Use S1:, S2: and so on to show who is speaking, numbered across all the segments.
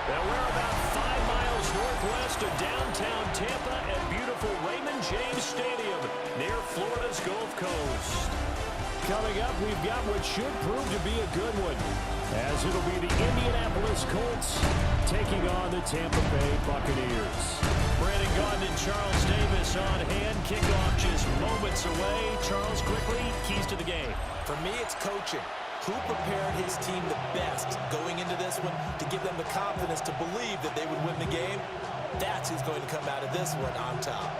S1: Now we're about 5 miles northwest of downtown Tampa at beautiful Raymond James Stadium near Florida's Gulf Coast. Coming up, we've got what should prove to be a good one, as it'll be the Indianapolis Colts taking on the Tampa Bay Buccaneers. Brandon Gaudin and Charles Davis on hand. Kickoff just moments away. Charles, quickly, keys to the game.
S2: For me, it's coaching. Who prepared his team the best going into this one to give them the confidence to believe that they would win the game? That's who's going to come out of this one on top.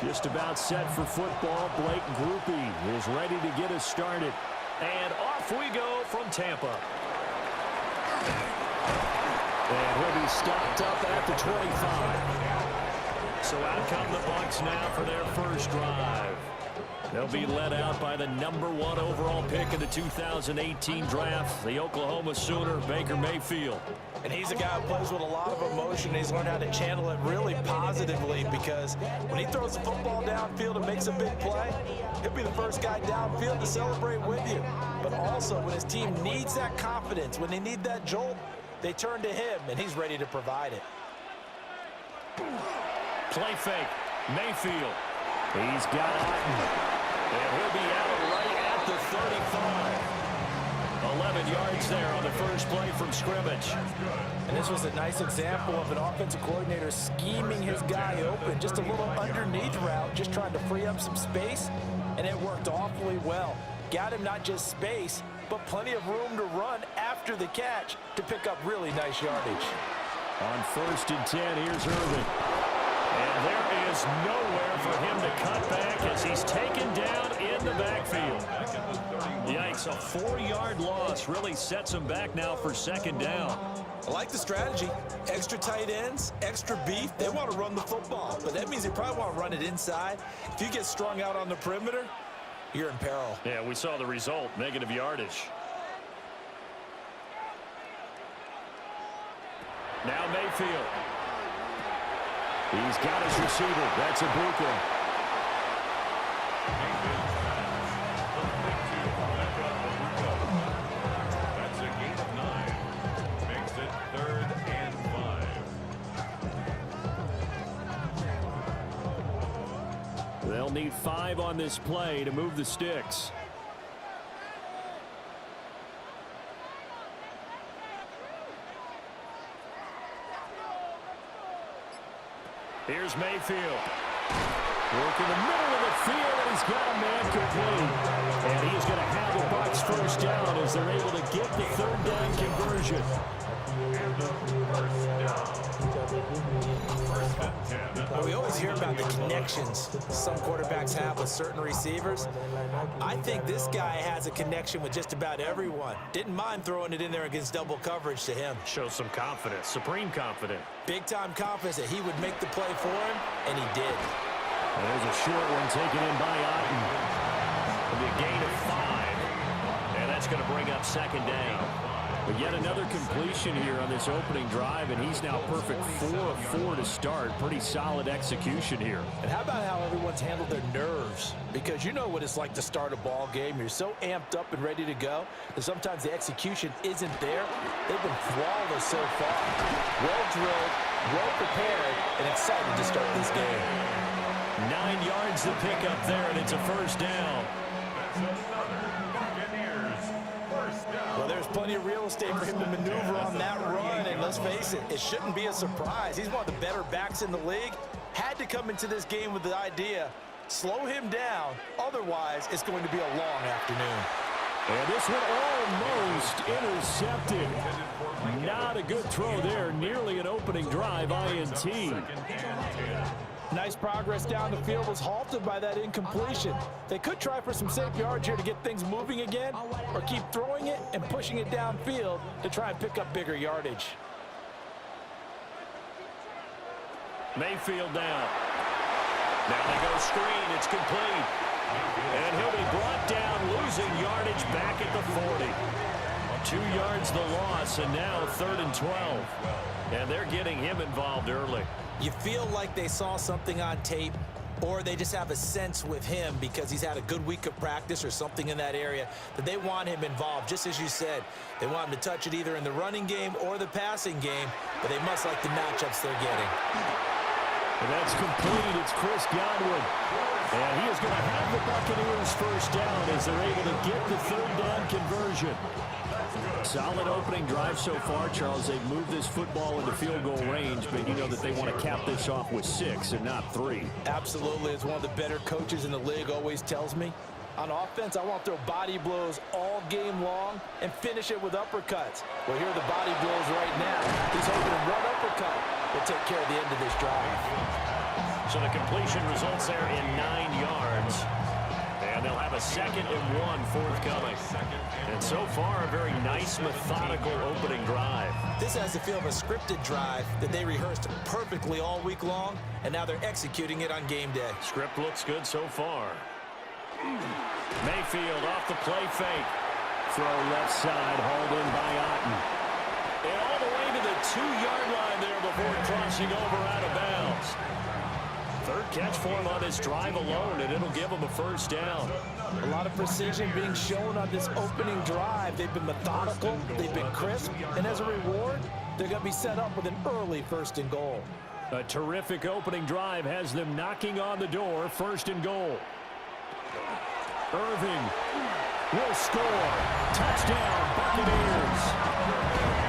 S1: Just about set for football. Blake Grupe is ready to get us started. And off we go from Tampa. And he'll be stopped up at the 25. So out come the Bucs now for their first drive. They'll be led out by the #1 overall pick in the 2018 draft, the Oklahoma Sooner, Baker Mayfield.
S2: And he's a guy who plays with a lot of emotion. He's learned how to channel it really positively, because when he throws the football downfield and makes a big play, he'll be the first guy downfield to celebrate with you. But also, when his team needs that confidence, when they need that jolt, they turn to him, and he's ready to provide it.
S1: Play fake. Mayfield. He's got Otten. And he'll be out right at the 35. 11 yards there on the first play from scrimmage.
S2: And this was a nice example of an offensive coordinator scheming his guy open. Just a little underneath route, just trying to free up some space, and it worked awfully well. Got him not just space, but plenty of room to run after the catch to pick up really nice yardage.
S1: On 1st and 10, here's Irvin. And there is nowhere for him to cut back as he's taken down in the backfield. Yikes, a 4-yard loss really sets him back now for 2nd down.
S2: I like the strategy. Extra tight ends, extra beef. They want to run the football, but that means they probably want to run it inside. If you get strung out on the perimeter, you're in peril.
S1: Yeah, we saw the result, negative yardage. Now Mayfield. He's got his receiver. That's Ibuka.
S3: That's a gain of 9. Makes it 3rd and 5.
S1: They'll need 5 on this play to move the sticks. Here's Mayfield. Work in the middle of the field, and he's got a man complete. And he's going to have the Bucs first down as they're able to get the 3rd down conversion.
S2: Well, we always hear about the connections some quarterbacks have with certain receivers. I think this guy has a connection with just about everyone. Didn't mind throwing it in there against double coverage to him.
S1: Shows some confidence, supreme confidence.
S2: Big-time confidence that he would make the play for him, and he did.
S1: There's a short one taken in by Otten. It'll be a gain of 5, and that's going to bring up 2nd down. But yet another completion here on this opening drive, and he's now perfect 4 of 4 to start. Pretty solid execution here.
S2: And how about how everyone's handled their nerves? Because you know what it's like to start a ball game. You're so amped up and ready to go that sometimes the execution isn't there. They've been flawless so far. Well drilled, well prepared, and excited to start this game.
S1: 9 yards to pick up there, and it's a 1st down.
S3: That's another Buccaneers first down.
S2: Well, there's plenty of real estate for him to maneuver on that run, and let's face it, it shouldn't be a surprise. He's one of the better backs in the league. Had to come into this game with the idea, slow him down, otherwise it's going to be a long afternoon.
S1: And this one almost intercepted. Not a good throw there, nearly an opening drive INT.
S2: Nice progress down the field, was halted by that incompletion. They could try for some safe yards here to get things moving again, or keep throwing it and pushing it downfield to try and pick up bigger yardage.
S1: Mayfield down. Now they go screen. It's complete. And he'll be brought down, losing yardage back at the 40. 2 yards the loss, and now 3rd and 12. And they're getting him involved early.
S2: You feel like they saw something on tape, or they just have a sense with him because he's had a good week of practice or something in that area that they want him involved. Just as you said, they want him to touch it either in the running game or the passing game, but they must like the matchups they're getting.
S1: And that's complete. It's Chris Godwin. And he is going to have the Buccaneers first down as they're able to get the 3rd down conversion. Solid opening drive so far, Charles. They've moved this football into field goal range, but you know that they want to cap this off with 6 and not 3.
S2: Absolutely. It's one of the better coaches in the league always tells me. On offense, I want to throw body blows all game long and finish it with uppercuts. Well, here are the body blows right now. He's hoping one uppercut will take care of the end of this drive.
S1: So the completion results there in 9 yards. And they'll have a 2nd and 1 forthcoming. And so far, a very nice, methodical opening drive.
S2: This has the feel of a scripted drive that they rehearsed perfectly all week long, and now they're executing it on game day.
S1: Script looks good so far. Mayfield off the play fake. Throw left side, hauled in by Otten. And all the way to the 2-yard line there before crossing over out of bounds. 3rd catch for him on this drive alone, and it'll give him a first down.
S2: A lot of precision being shown on this opening drive. They've been methodical, they've been crisp, and as a reward, they're going to be set up with an early 1st and goal.
S1: A terrific opening drive has them knocking on the door, 1st and goal. Irving will score. Touchdown, Buccaneers.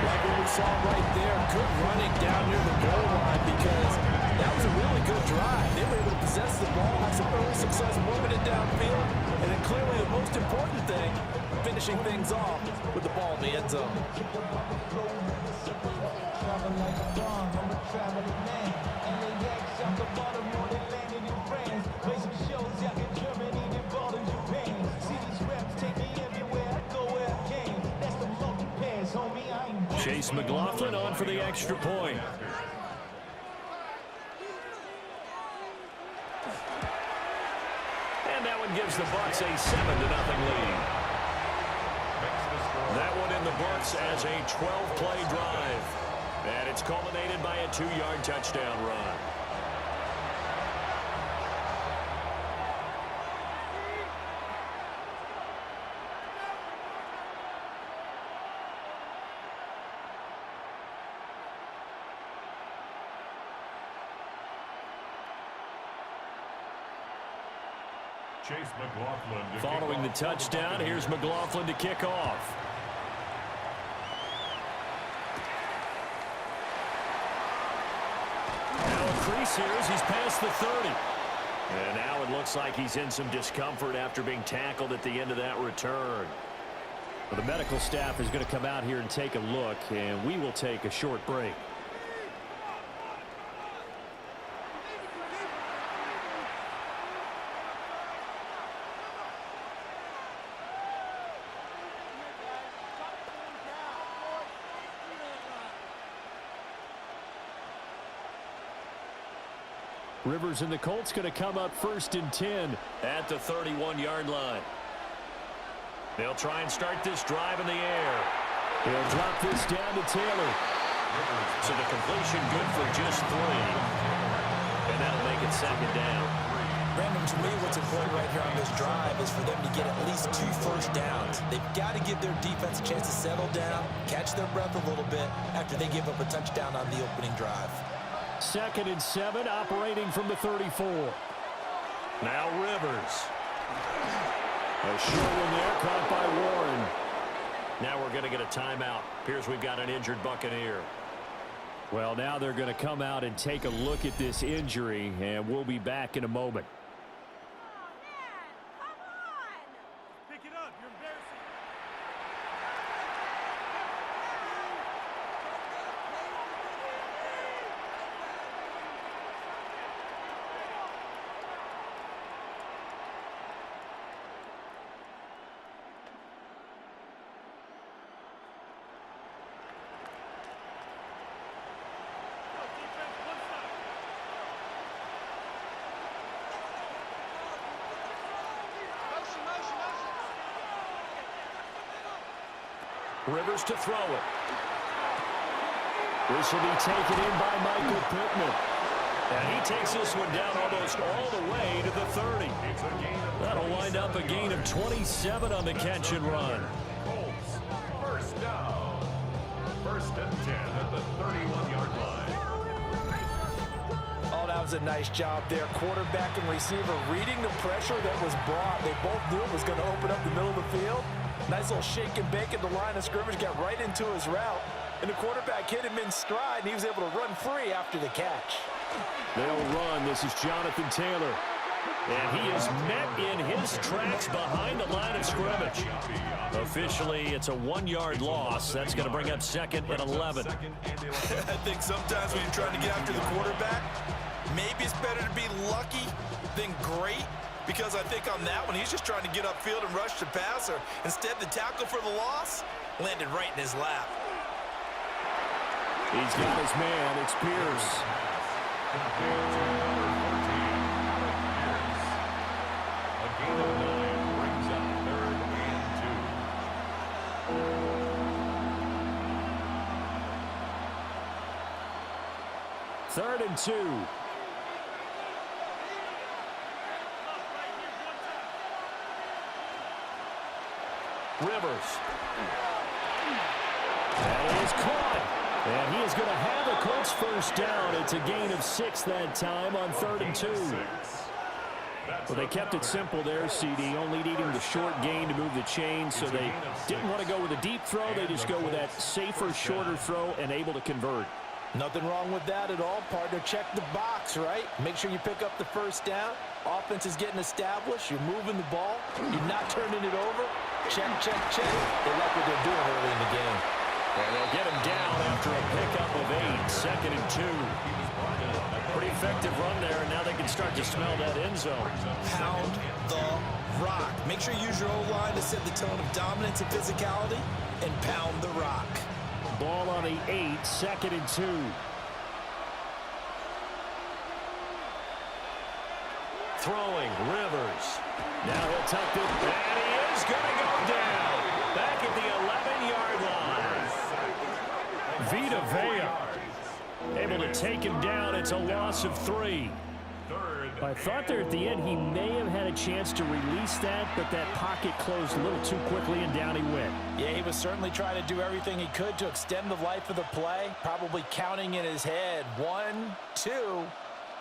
S2: Like what we saw right there, good running down near the goal line because that was a really good drive. They were able to possess the ball, have some early success moving it downfield, and then clearly the most important thing, finishing things off with the ball in the end zone.
S1: Chase McLaughlin on for the extra point. And that one gives the Bucs a 7-0 lead. That one in the books as a 12-play drive. And it's culminated by a 2-yard touchdown run.
S3: Chase McLaughlin.
S1: Following the touchdown, here's McLaughlin to kick off. Now a crease here as he's past the 30. And now it looks like he's in some discomfort after being tackled at the end of that return. Well, the medical staff is going to come out here and take a look, and we will take a short break. Rivers and the Colts going to come up 1st and 10 at the 31-yard line. They'll try and start this drive in the air. They'll drop this down to Taylor. So the completion good for just 3. And that'll make it 2nd down.
S2: Brandon, to me, what's important right here on this drive is for them to get at least 2 first downs. They've got to give their defense a chance to settle down, catch their breath a little bit after they give up a touchdown on the opening drive.
S1: 2nd and 7, operating from the 34. Now Rivers. A short one there, caught by Warren. Now we're going to get a timeout. Appears we've got an injured Buccaneer. Well, now they're going to come out and take a look at this injury, and we'll be back in a moment. Rivers to throw it. This will be taken in by Michael Pittman. And he takes this one down almost all the way to the 30. That'll wind up a gain of 27 on the catch and run.
S3: Colts, first down. First and 10 at the 31-yard line.
S2: Oh, that was a nice job there. Quarterback and receiver reading the pressure that was brought. They both knew it was going to open up the middle of the field. Nice little shake and bake at the line of scrimmage. Got right into his route. And the quarterback hit him in stride, and he was able to run free after the catch.
S1: They'll run. This is Jonathan Taylor. And he is met in his tracks behind the line of scrimmage. Officially, it's a 1-yard loss. That's going to bring up 2nd and 11.
S2: I think sometimes when you're trying to get after the quarterback, maybe it's better to be lucky than great. Because I think on that one, he's just trying to get upfield and rush the passer. Instead, the tackle for the loss landed right in his lap.
S1: He's got his man. It's Pierce.
S3: A gain of 9 brings up 3rd and 2.
S1: 3rd and 2. Rivers. That is caught. And he is going to have a Colts first down. It's a gain of 6 that time on 3rd and 2. Well, they kept it simple there, CD, only needing the short gain to move the chains, so they didn't want to go with a deep throw. They just go with that safer, shorter throw and able to convert.
S2: Nothing wrong with that at all, partner. Check the box, right? Make sure you pick up the first down. Offense is getting established. You're moving the ball. You're not turning it over. Check, check, check. They like what they're doing early in the game.
S1: And they'll get him down after a pickup of 8, 2nd and 2. Pretty effective run there, and now they can start to smell that end zone.
S2: Pound the rock. Make sure you use your O-line to set the tone of dominance and physicality, and pound the rock.
S1: Ball on the 8, 2nd and 2. Throwing, Rivers. Now he'll tuck it, and he is going to go down. Back at the 11-yard line. Vita Vea able to take him down. It's a loss of 3. I thought there at the end he may have had a chance to release that, but that pocket closed a little too quickly, and down he went.
S2: Yeah, he was certainly trying to do everything he could to extend the life of the play, probably counting in his head 1, 2,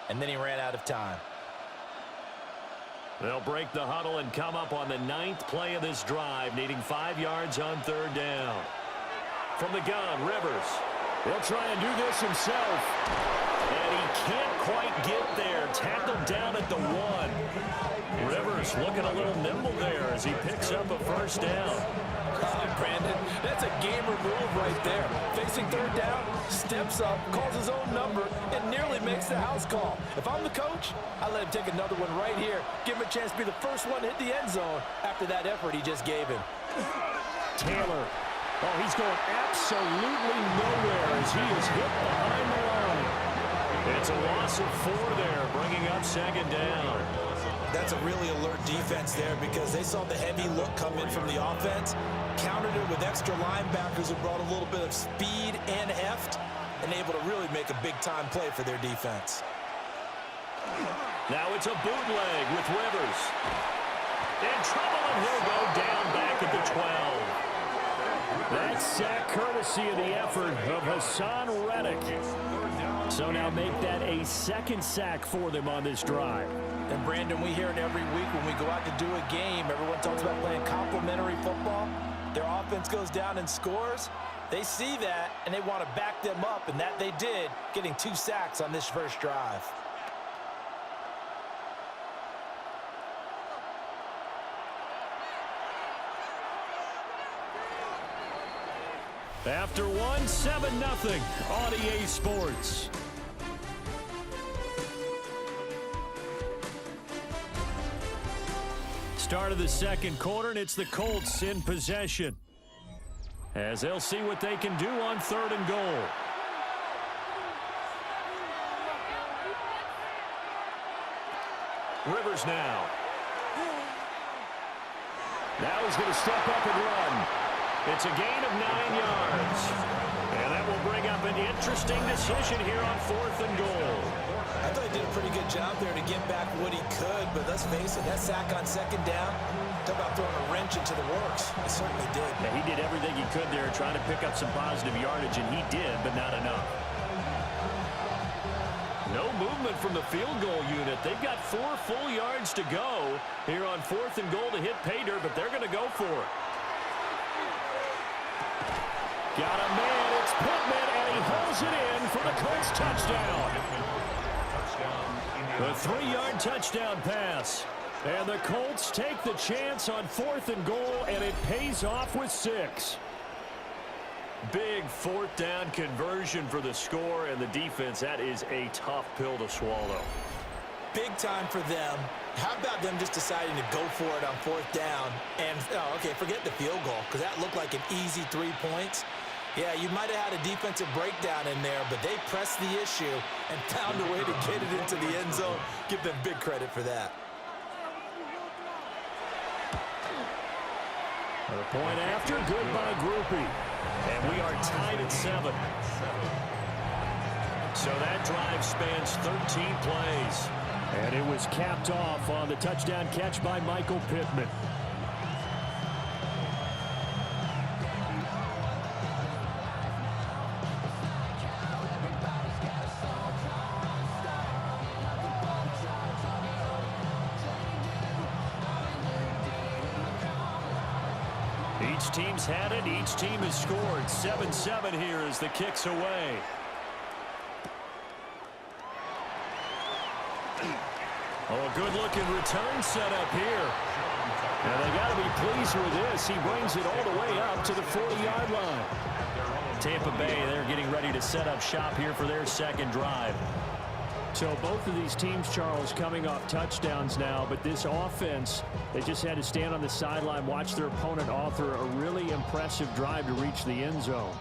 S2: and then he ran out of time.
S1: They'll break the huddle and come up on the 9th play of this drive, needing 5 yards on 3rd down. From the gun, Rivers. He'll try and do this himself. And he can't quite get there. Tackled down at the 1. Rivers looking a little nimble there as he picks up a first down.
S2: Brandon, that's a gamer move right there. Facing 3rd down, steps up, calls his own number, and nearly makes the house call. If I'm the coach, I let him take another one right here. Give him a chance to be the first one to hit the end zone after that effort he just gave him.
S1: Taylor. Oh, he's going absolutely nowhere as he is hit behind the line. It's a loss of 4 there, bringing up 2nd down.
S2: That's a really alert defense there because they saw the heavy look come in from the offense, countered it with extra linebackers who brought a little bit of speed and heft, and able to really make a big-time play for their defense.
S1: Now it's a bootleg with Rivers. In trouble, and he'll go down back at the 12. That sack courtesy of the effort of Hassan Reddick. So now make that a 2nd sack for them on this drive.
S2: And Brandon, we hear it every week when we go out to do a game. Everyone talks about playing complementary football. Their offense goes down and scores. They see that, and they want to back them up, and that they did, getting 2 sacks on this first drive.
S1: After 1, 7-0 on EA Sports. Start of the 2nd quarter, and it's the Colts in possession, as they'll see what they can do on 3rd and goal. Rivers now. Now he's going to step up and run. It's a gain of 9 yards. And that will bring up an interesting decision here on 4th and goal.
S2: I thought he did a pretty good job there to get back what he could, but let's face it, that sack on 2nd down, talk about throwing a wrench into the works. It certainly did.
S1: Yeah, he did everything he could there trying to pick up some positive yardage, and he did, but not enough. No movement from the field goal unit. They've got 4 full yards to go here on 4th and goal to hit pay dirt, but they're going to go for it. Got a man, it's Pittman, and he holds it in for the Colts touchdown. The 3-yard touchdown pass. And the Colts take the chance on 4th and goal, and it pays off with 6. Big 4th down conversion for the score, and the defense, that is a tough pill to swallow.
S2: Big time for them. How about them just deciding to go for it on 4th down? And, okay, forget the field goal, because that looked like an easy 3 points. Yeah, you might have had a defensive breakdown in there, but they pressed the issue and found a way to get it into the end zone. Give them big credit for that.
S1: The point after, good by Groupie. And we are tied at 7. So that drive spans 13 plays. And it was capped off on the touchdown catch by Michael Pittman. Each team's had it. Each team has scored. 7-7 here as the kick's away. Oh, a good-looking return set up here. And they got to be pleased with this. He brings it all the way up to the 40-yard line. Tampa Bay, they're getting ready to set up shop here for their 2nd drive. So both of these teams, Charles, coming off touchdowns now, but this offense, they just had to stand on the sideline, watch their opponent author a really impressive drive to reach the end zone.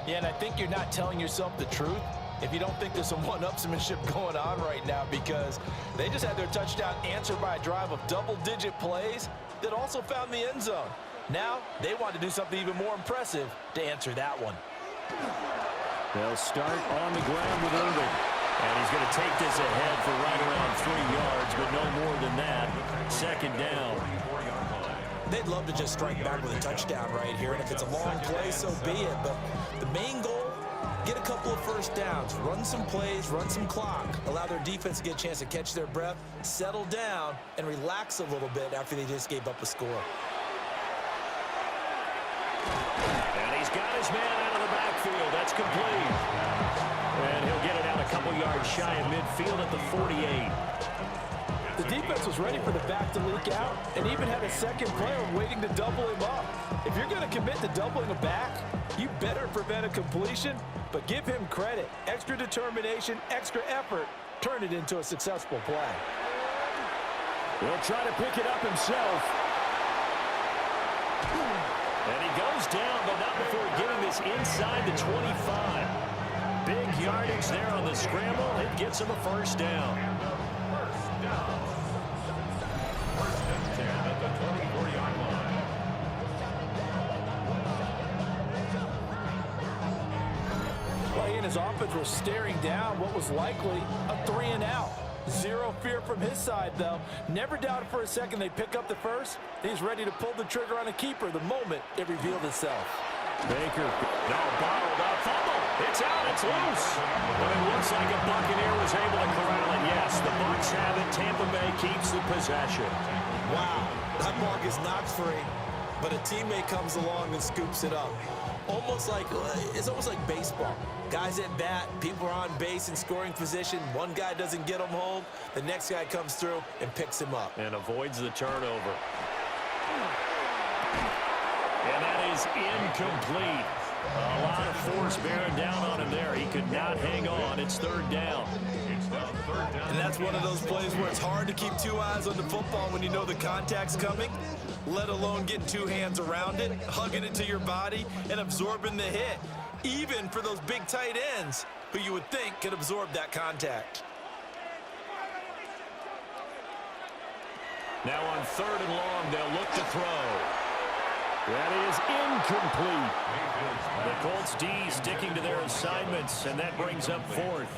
S2: Yeah, and I think you're not telling yourself the truth if you don't think there's some one-upsmanship going on right now, because they just had their touchdown answered by a drive of double-digit plays that also found the end zone. Now they want to do something even more impressive to answer that one.
S1: They'll start on the ground with Irving. And he's going to take this ahead for right around 3 yards, but no more than that. 2nd down.
S2: They'd love to just strike back with a touchdown right here, and if it's a long play, so be it. But the main goal, get a couple of 1st downs, run some plays, run some clock, allow their defense to get a chance to catch their breath, settle down, and relax a little bit after they just gave up a score.
S1: And he's got his man out of the backfield. That's complete. And he'll get it out a couple yards shy of midfield at the 48.
S2: The defense was ready for the back to leak out and even had a 2nd player waiting to double him up. If you're going to commit to doubling a back, you better prevent a completion, but give him credit. Extra determination, extra effort, turn it into a successful play.
S1: He'll try to pick it up himself. And he goes down, but not before getting this inside the 25. Big yardage there on the scramble. It gets him a 1st down.
S3: 1st down. 1st and 10 at the 24-yard line.
S2: Well, he and his offense were staring down what was likely a 3-and-out. Zero fear from his side, though. Never doubted for a second they'd pick up the 1st. He's ready to pull the trigger on a keeper the moment it revealed itself.
S1: Baker, no, bottled up, fumble. It's out, it's loose. But it looks like a Buccaneer was able to corral it. Yes, the Bucs have it. Tampa Bay keeps the possession.
S2: Wow, that ball gets knocked free, but a teammate comes along and scoops it up. It's almost like baseball. Guys at bat, people are on base in scoring position. One guy doesn't get him home. The next guy comes through and picks him up.
S1: And avoids the turnover. And that is incomplete. A lot of force bearing down on him there. He could not hang on. It's 3rd down.
S2: And that's one of those plays where it's hard to keep 2 eyes on the football when you know the contact's coming, let alone getting 2 hands around it, hugging it to your body, and absorbing the hit, even for those big tight ends who you would think could absorb that contact.
S1: Now on 3rd and long, they'll look to throw. That is incomplete. The Colts D sticking to their assignments, and that brings up fourth.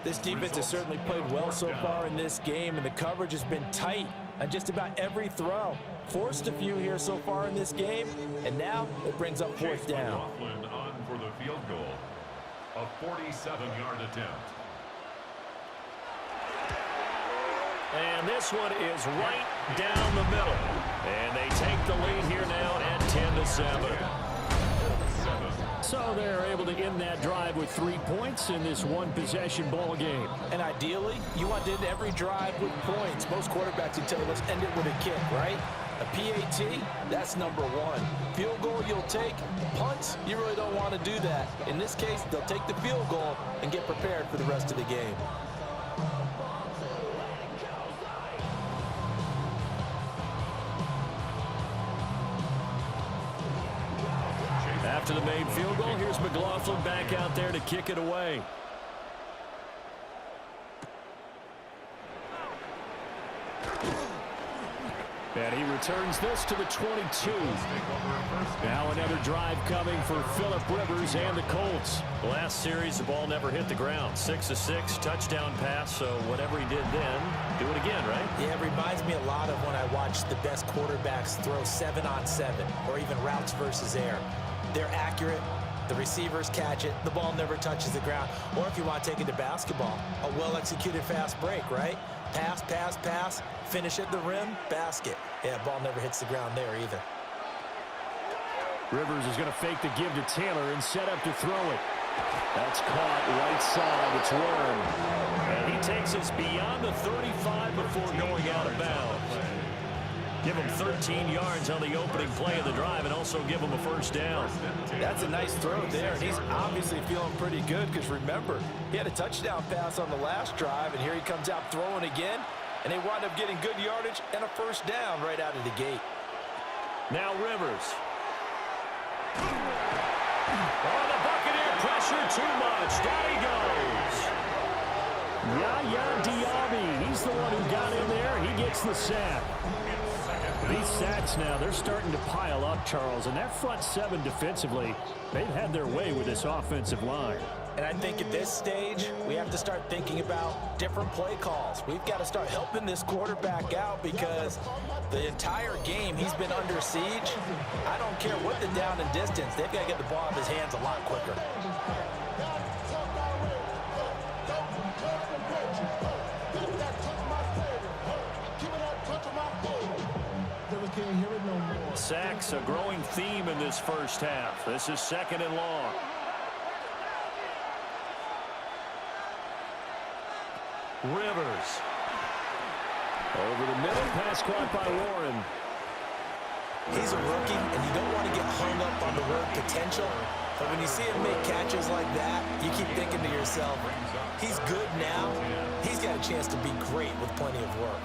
S2: This defense has certainly played well so far in this game, and the coverage has been tight on just about every throw. Forced a few here so far in this game, and now it brings up fourth down.
S3: On for the field goal, a 47-yard attempt.
S1: And this one is right down the middle. And they take the lead here now at 10-7. So they're able to end that drive with 3 points in this one-possession ball game.
S2: And ideally, you want to end every drive with points. Most quarterbacks would tell you, let's end it with a kick, right? A PAT, that's number one. Field goal you'll take. Punts, you really don't want to do that. In this case, they'll take the field goal and get prepared for the rest of the game.
S1: After the made field goal, here's McLaughlin back out there to kick it away. And he returns this to the 22. Now another drive coming for Phillip Rivers and the Colts. Last series, the ball never hit the ground. 6-6, touchdown pass, so whatever he did then, do it again, right?
S2: Yeah, it reminds me a lot of when I watched the best quarterbacks throw 7-on-7 or even routes versus air. They're accurate. The receivers catch it. The ball never touches the ground. Or if you want to take it to basketball, a well-executed fast break, right? Pass, pass, pass, finish at the rim, basket. Yeah, ball never hits the ground there either.
S1: Rivers is going to fake the give to Taylor and set up to throw it. That's caught right side. It's run. And he takes us beyond the 35 before going out of bounds. Give him 13 yards on the opening play of the drive and also give him a first down.
S2: That's a nice throw there, and he's obviously feeling pretty good because, remember, he had a touchdown pass on the last drive, and here he comes out throwing again, and they wind up getting good yardage and a first down right out of the gate.
S1: Now Rivers. Oh, the Buccaneer pressure too much. Down he goes. Yaya Diaby, he's the one who got in there. He gets the sack. These sacks now, they're starting to pile up, Charles, and that front seven defensively, they've had their way with this offensive line.
S2: And I think at this stage, we have to start thinking about different play calls. We've got to start helping this quarterback out because the entire game he's been under siege. I don't care what the down and distance, they've got to get the ball out of his hands a lot quicker.
S1: Sacks, a growing theme in this first half. This is 2nd and long. Rivers. Over the middle, pass caught by Warren.
S2: He's a rookie, and you don't want to get hung up on the word potential. But when you see him make catches like that, you keep thinking to yourself, he's good now. He's got a chance to be great with plenty of work.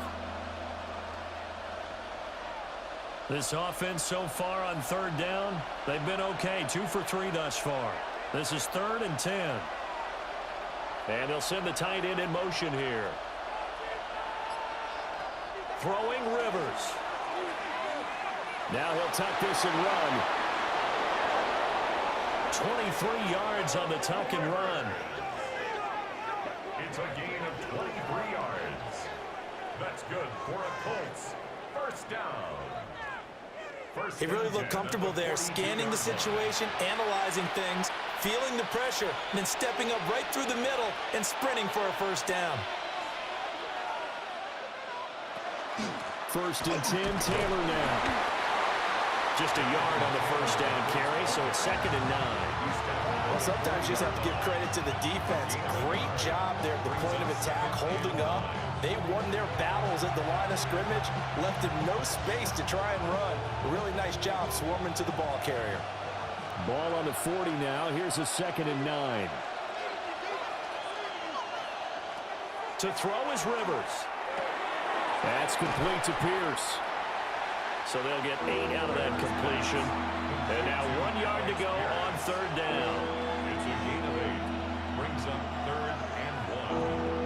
S1: This offense so far on 3rd down, they've been okay. 2 for 3 thus far. This is 3rd and 10. And they'll send the tight end in motion here. Throwing Rivers. Now he'll tuck this and run. 23 yards on the tuck and run.
S3: It's a gain of 23 yards. That's good for a Colts. First down.
S2: He really looked comfortable there, scanning the situation, analyzing things, feeling the pressure, and then stepping up right through the middle and sprinting for a first down.
S1: 1st and 10, Taylor now. Just a yard on the first down carry, so it's 2nd and 9.
S2: Well, sometimes you just have to give credit to the defense. Great job there at the point of attack, holding up. They won their battles at the line of scrimmage, left them no space to try and run. A really nice job swarming to the ball carrier.
S1: Ball on the 40 now. Here's a 2nd and 9. To throw is Rivers. That's complete to Pierce. So they'll get 8 out of that completion. And now 1 yard to go on 3rd down.
S3: It's a gain of 8. Brings up 3rd and 1.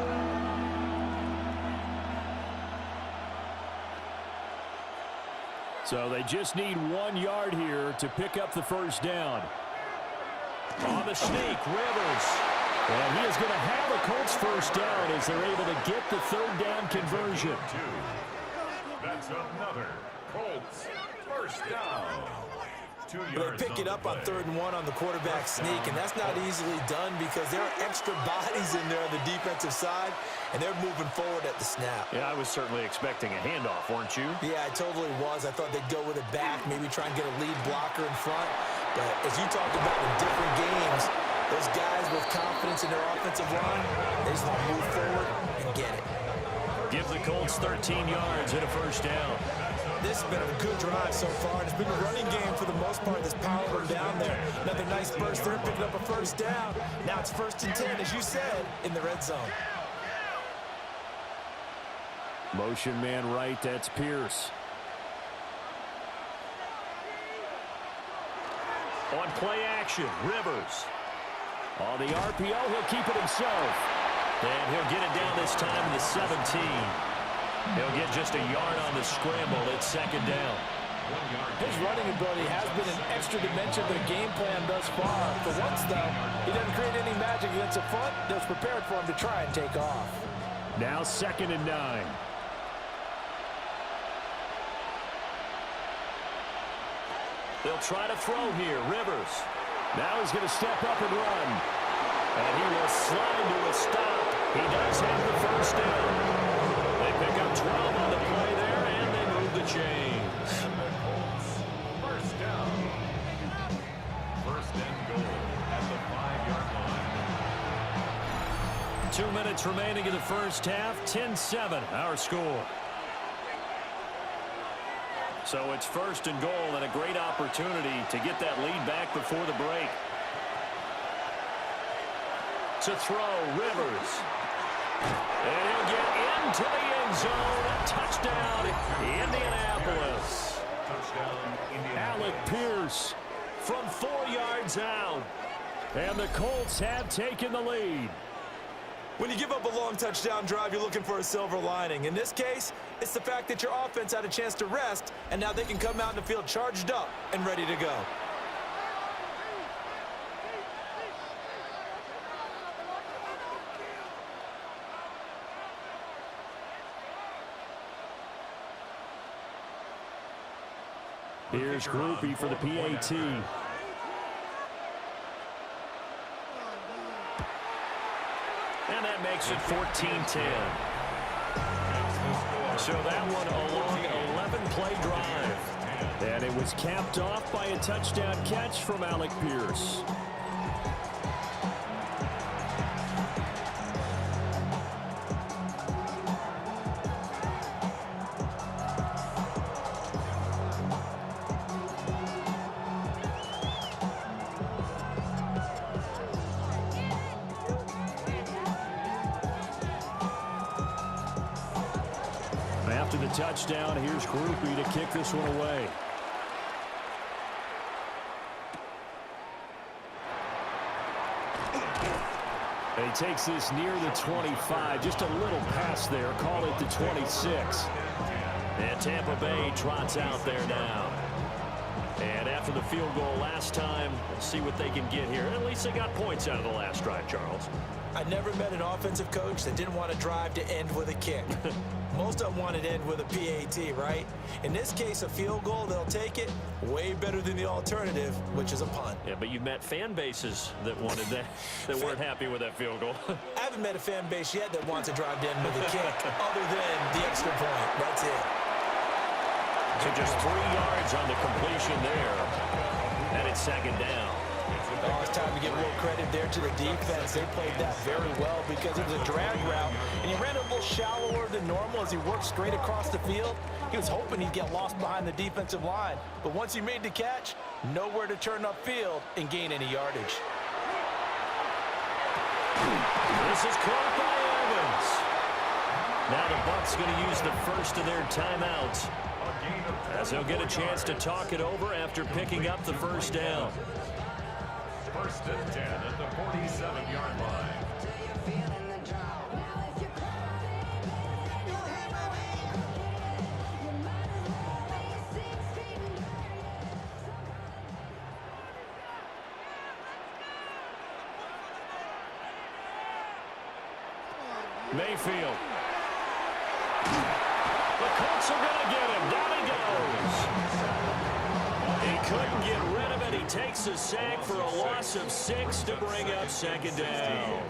S1: So they just need 1 yard here to pick up the first down. On the sneak, Rivers. And he is going to have a Colts first down as they're able to get the third down conversion.
S3: That's another Colts first down.
S2: They pick it up on 3rd and 1 on the quarterback sneak, and that's not easily done because there are extra bodies in there on the defensive side, and they're moving forward at the snap.
S1: Yeah, I was certainly expecting a handoff, weren't you?
S2: Yeah, I totally was. I thought they'd go with it back, maybe try and get a lead blocker in front. But as you talked about in different games, those guys with confidence in their offensive line, they just want to move forward and get it.
S1: Give the Colts 13 yards and a first down.
S2: This has been a good drive so far. It's been a running game for the most part that's powering them down there. Another nice burst there, picking up a first down. Now it's 1st and 10, as you said, in the red zone.
S1: Motion man right, that's Pierce. On play action, Rivers. On the RPO, he'll keep it himself. And he'll get it down this time in the 17. He'll get just a yard on the scramble. It's 2nd down.
S4: His running ability has been an extra dimension to the game plan thus far. For once, though, he doesn't create any magic against the front that's prepared for him to try and take off.
S1: Now 2nd and 9. They'll try to throw here. Rivers. Now he's going to step up and run. And he will slide to a stop. He does have the first down. They pick up 12 on the play there, and they move the chains.
S3: First down. 1st and goal at the 5-yard line.
S1: 2 minutes remaining in the first half. 10-7, our score. So it's 1st and goal and a great opportunity to get that lead back before the break. To throw, Rivers. And he'll get into the end zone. Touchdown, Indianapolis.
S3: Touchdown, Indianapolis.
S1: Alec Pierce from 4 yards out. And the Colts have taken the lead.
S2: When you give up a long touchdown drive, you're looking for a silver lining. In this case, it's the fact that your offense had a chance to rest, and now they can come out in the field charged up and ready to go.
S1: Here's Groupie for the PAT. And that makes it 14-10. So that one a long 11-play drive. And it was capped off by a touchdown catch from Alec Pierce. After the touchdown, here's Groupie to kick this one away. And he takes this near the 25. Just a little pass there. Call it the 26. And Tampa Bay trots out there now. And after the field goal last time, we'll see what they can get here. At least they got points out of the last drive, Charles.
S2: I never met an offensive coach that didn't want to drive to end with a kick. Most of them want it to end with a PAT, right? In this case, a field goal, they'll take it. Way better than the alternative, which is a punt.
S1: Yeah, but you've met fan bases that wanted that, that weren't happy with that field goal.
S2: I haven't met a fan base yet that wants to drive to end with a kick, other than the extra point. That's it.
S1: So just 3 yards on the completion there. And it's 2nd down.
S2: Oh, it's time to give a little credit there to the defense. They played that very well because it was a drag route, and he ran a little shallower than normal as he worked straight across the field. He was hoping he'd get lost behind the defensive line, but once he made the catch, nowhere to turn upfield and gain any yardage.
S1: This is caught by Evans. Now the Bucs going to use the first of their timeouts, as they'll get a chance to talk it over after picking up the first down.
S3: 1st and 10 at the 47-yard line.
S1: Mayfield. The Colts are going to get him. Down he goes. He couldn't get rid of it. He takes a sack for a loss of 6 to bring up second down.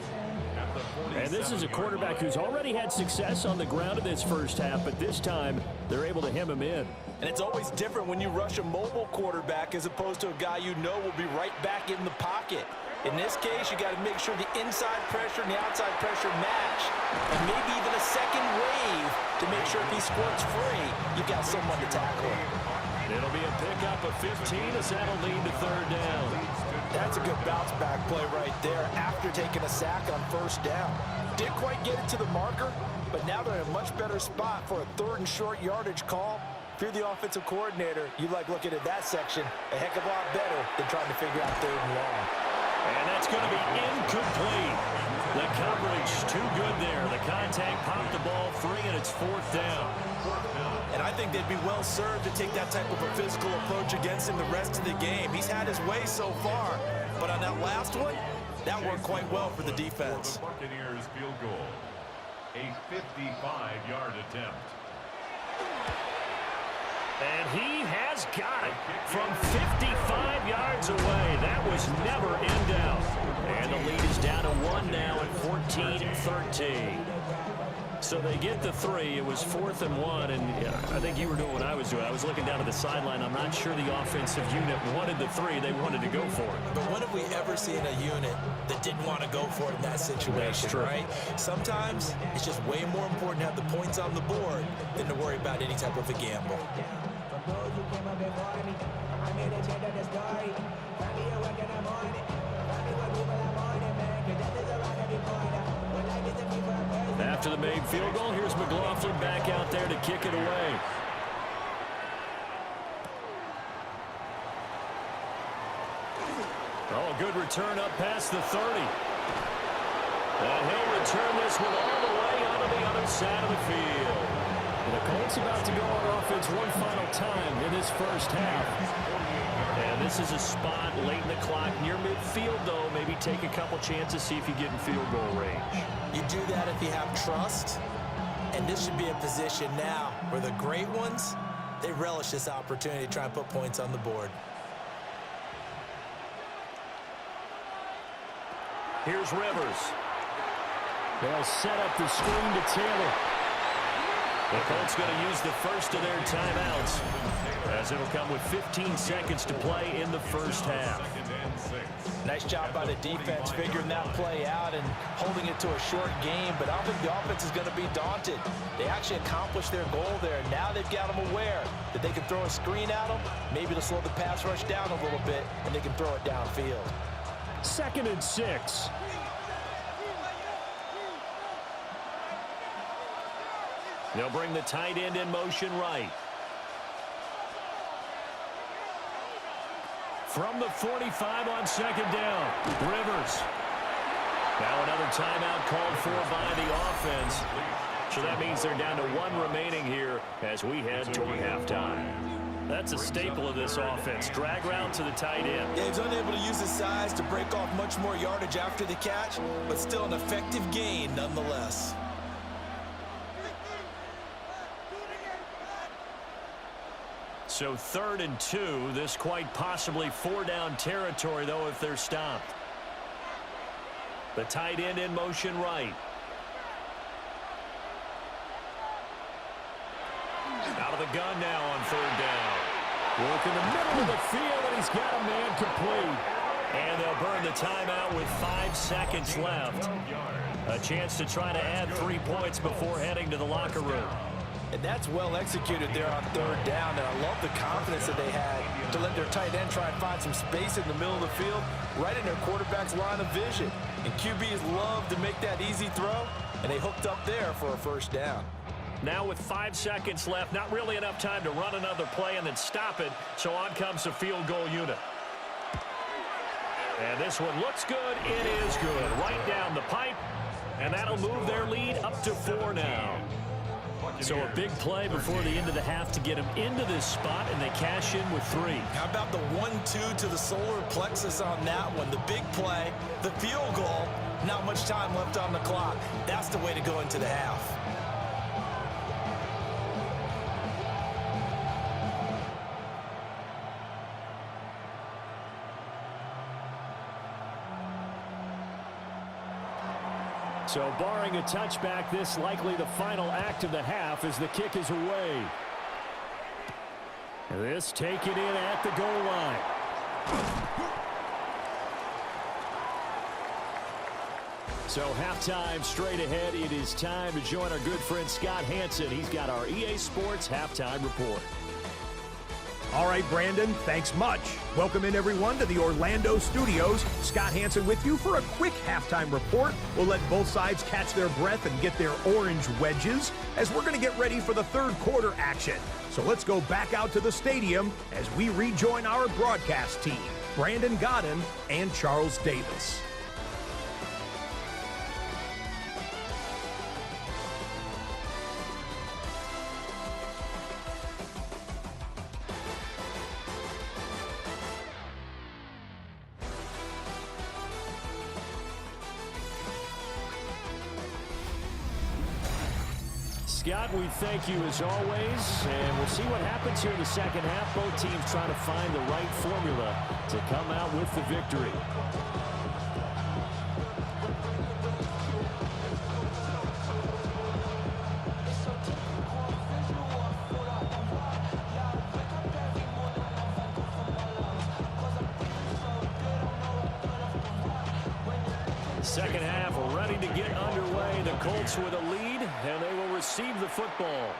S1: And this is a quarterback who's already had success on the ground in this first half, but this time they're able to hem him in.
S2: And it's always different when you rush a mobile quarterback as opposed to a guy you know will be right back in the pocket. In this case, you got to make sure the inside pressure and the outside pressure match, and maybe even a second wave to make sure if he squirts free, you've got someone to tackle him.
S1: It'll be a pickup of 15 as that'll lead to third down.
S2: That's a good bounce back play right there after taking a sack on first down. Didn't quite get it to the marker, but now they're in a much better spot for a third and short yardage call. If you're the offensive coordinator, you like looking at that section a heck of a lot better than trying to figure out third and long.
S1: And that's going to be incomplete. The coverage too good there. The contact popped the ball free, and it's fourth down.
S2: And I think they'd be well served to take that type of a physical approach against him the rest of the game. He's had his way so far, but on that last one, that worked quite well for the defense.
S3: For the Buccaneers field goal, a 55-yard attempt.
S1: And he has got it from 55 yards away. That was never in doubt. And the lead is down to 1 now at 14-13. So they get the 3. It was 4th and 1, and I think you were doing what I was doing. I was looking down at the sideline. I'm not sure the offensive unit wanted the 3. They wanted to go for it.
S2: But when have we ever seen a unit that didn't want to go for it in that situation, right? Sometimes it's just way more important to have the points on the board than to worry about any type of a gamble.
S1: After the made field goal, here's McLaughlin back out there to kick it away. Oh, good return up past the 30. And he'll return this one all the way onto the other side of the field. And the Colts about to go on offense one final time in this first half. And this is a spot late in the clock near midfield, though. Maybe take a couple chances, see if you get in field goal range.
S2: You do that if you have trust, and this should be a position now where the great ones, they relish this opportunity to try and put points on the board.
S1: Here's Rivers. They'll set up the screen to Taylor. The Colts going to use the first of their timeouts, as it'll come with 15 seconds to play in the first half.
S2: Nice job by the defense figuring that play out and holding it to a short game, but I don't think the offense is going to be daunted. They actually accomplished their goal there. Now they've got them aware that they can throw a screen at them, maybe to slow the pass rush down a little bit, and they can throw it downfield.
S1: 2nd and 6. They'll bring the tight end in motion right. From the 45 on 2nd down, Rivers. Now another timeout called for by the offense. So that means they're down to 1 remaining here as we head toward halftime. That's a staple of this offense. Drag route to the tight end.
S2: Yeah, he's unable to use his size to break off much more yardage after the catch, but still an effective gain nonetheless.
S1: So 3rd and 2. This quite possibly 4-down territory, though, if they're stopped. The tight end in motion right. Out of the gun now on 3rd down. Work in the middle of the field, and he's got a man complete. And they'll burn the timeout with 5 seconds left. A chance to try to add 3 points before heading to the locker room.
S2: And that's well executed there on 3rd down, and I love the confidence that they had to let their tight end try and find some space in the middle of the field, right in their quarterback's line of vision. And QBs love to make that easy throw, and they hooked up there for a 1st down.
S1: Now with 5 seconds left, not really enough time to run another play and then stop it, so on comes the field goal unit. And this one looks good. It is good. Right down the pipe, and that'll move their lead up to 4 now.
S3: Buccaneers.
S1: So a big play before the end of the half to get them into this spot, and they cash in with 3.
S2: How about the 1-2 to the solar plexus on that one? The big play, the field goal, not much time left on the clock. That's the way to go into the half.
S1: So barring a touchback, this likely the final act of the half as the kick is away. This taken in at the goal line. So halftime straight ahead. It is time to join our good friend Scott Hanson. He's got our EA Sports halftime report.
S5: All right, Brandon, thanks much. Welcome in, everyone, to the Orlando studios. Scott Hanson with you for a quick halftime report. We'll let both sides catch their breath and get their orange wedges as we're going to get ready for the third quarter action. So let's go back out to the stadium as we rejoin our broadcast team, Brandon Godden and Charles Davis.
S1: Scott, we thank you as always, and we'll see what happens here in the second half. Both teams trying to find the right formula to come out with the victory. Second half ready to get underway. The Colts with a lead, and they will receive the football.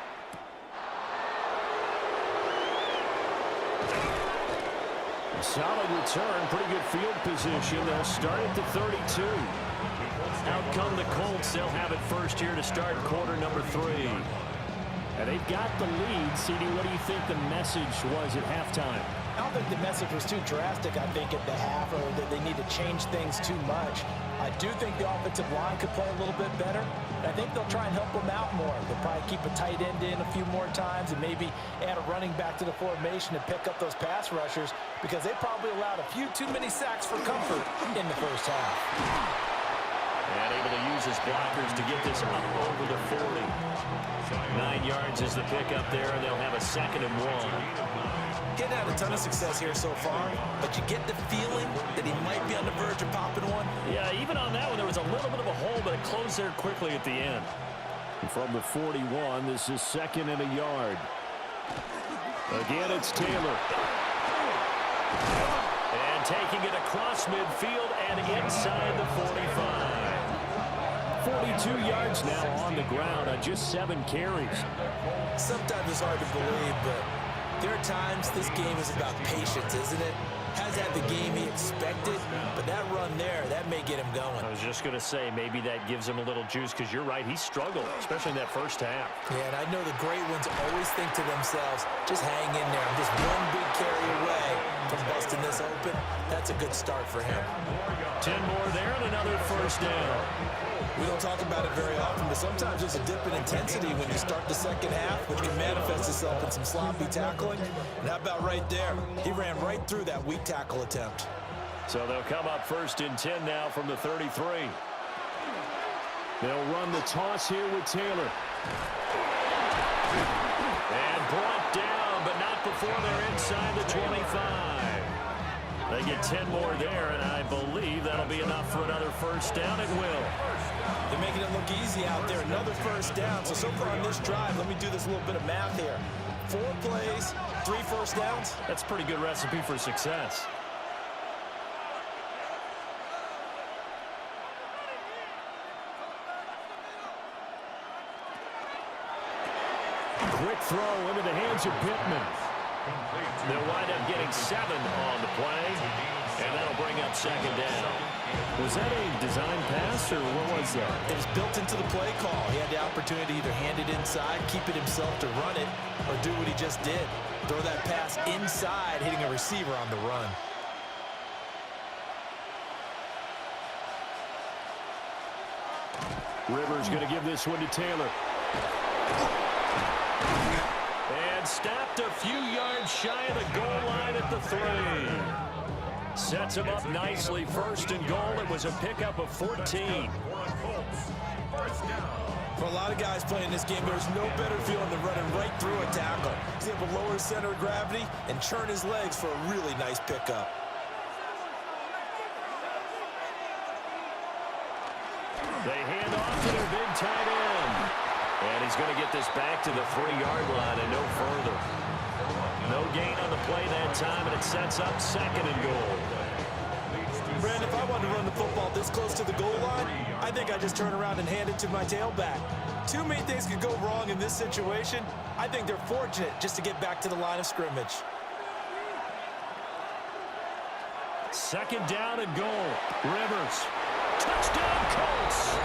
S1: A solid return, pretty good field position. They'll start at the 32. Out come the Colts. They'll have it first here to start quarter number 3. And they've got the lead. CD, what do you think the message was at halftime?
S4: I don't think the message was too drastic, I think, at the half, or that they need to change things too much. I do think the offensive line could play a little bit better. And I think they'll try and help them out more. They'll probably keep a tight end in a few more times and maybe add a running back to the formation to pick up those pass rushers, because they probably allowed a few too many sacks for comfort in the first half.
S1: And able to use his blockers to get this up over the 40. 9 yards is the pickup there, and they'll have a 2nd and 1.
S2: Getting had a ton of success here so far, but you get the feeling that he might be on the verge of popping one.
S1: Yeah, even on that one, there was a little bit of a hole, but it closed there quickly at the end. From the 41, this is 2nd and a yard. Again, it's Taylor. And taking it across midfield and inside the 45. 42 yards now on the ground on just 7 carries.
S2: Sometimes it's hard to believe, but there are times this game is about patience, isn't it? Has had the game he expected, but that run there, that may get him going.
S1: I was just going to say, maybe that gives him a little juice, because you're right, he struggled, especially in that first half.
S2: Yeah, and I know the great ones always think to themselves, just hang in there. I'm just one big carry away from busting this open. That's a good start for him.
S1: 10 more there and another first down.
S2: We don't talk about it very often, but sometimes there's a dip in intensity when you start the second half, which can manifest itself in some sloppy tackling. And how about right there? He ran right through that weak tackle attempt.
S1: So they'll come up 1st and 10 now from the 33. They'll run the toss here with Taylor. And brought down, but not before they're inside the 25. They get 10 more there, and I believe that'll be enough for another first down. It will.
S2: They're making it look easy out there. Another first down. So far on this drive, let me do this little bit of math here. 4 plays, 3 first downs.
S1: That's a pretty good recipe for success. Quick throw into the hands of Pittman. They'll wind up getting 7 on the play, and that'll bring up 2nd down. Was that a design pass, or what was that?
S2: It was built into the play call. He had the opportunity to either hand it inside, keep it himself to run it, or do what he just did. Throw that pass inside, hitting a receiver on the run.
S1: Rivers going to give this one to Taylor. And stopped a few yards shy of the goal line at the 3. Sets him up nicely. First and goal. It was a pickup of 14.
S2: For a lot of guys playing this game, there's no better feeling than running right through a tackle. He's able to lower his center of gravity and churn his legs for a really nice pickup.
S1: They hand off to their big tight end. And he's going to get this back to the 3-yard line and no further. No gain on the play that time, and it sets up second and goal.
S2: Brandon, if I wanted to run the football this close to the goal line, I think I'd just turn around and hand it to my tailback. Too many things could go wrong in this situation. I think they're fortunate just to get back to the line of scrimmage.
S1: Second down and goal. Rivers. Touchdown, Colts.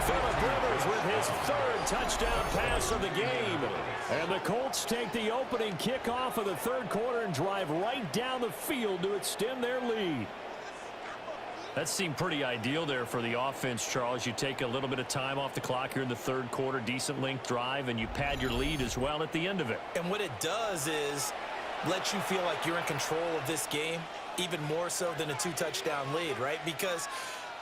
S1: Phillip Rivers with his 3rd touchdown pass of the game. And the Colts take the opening kickoff of the 3rd quarter and drive right down the field to extend their lead. That seemed pretty ideal there for the offense, Charles. You take a little bit of time off the clock here in the 3rd quarter, decent length drive, and you pad your lead as well at the end of it.
S2: And what it does is let you feel like you're in control of this game, even more so than a 2-touchdown lead, right? Because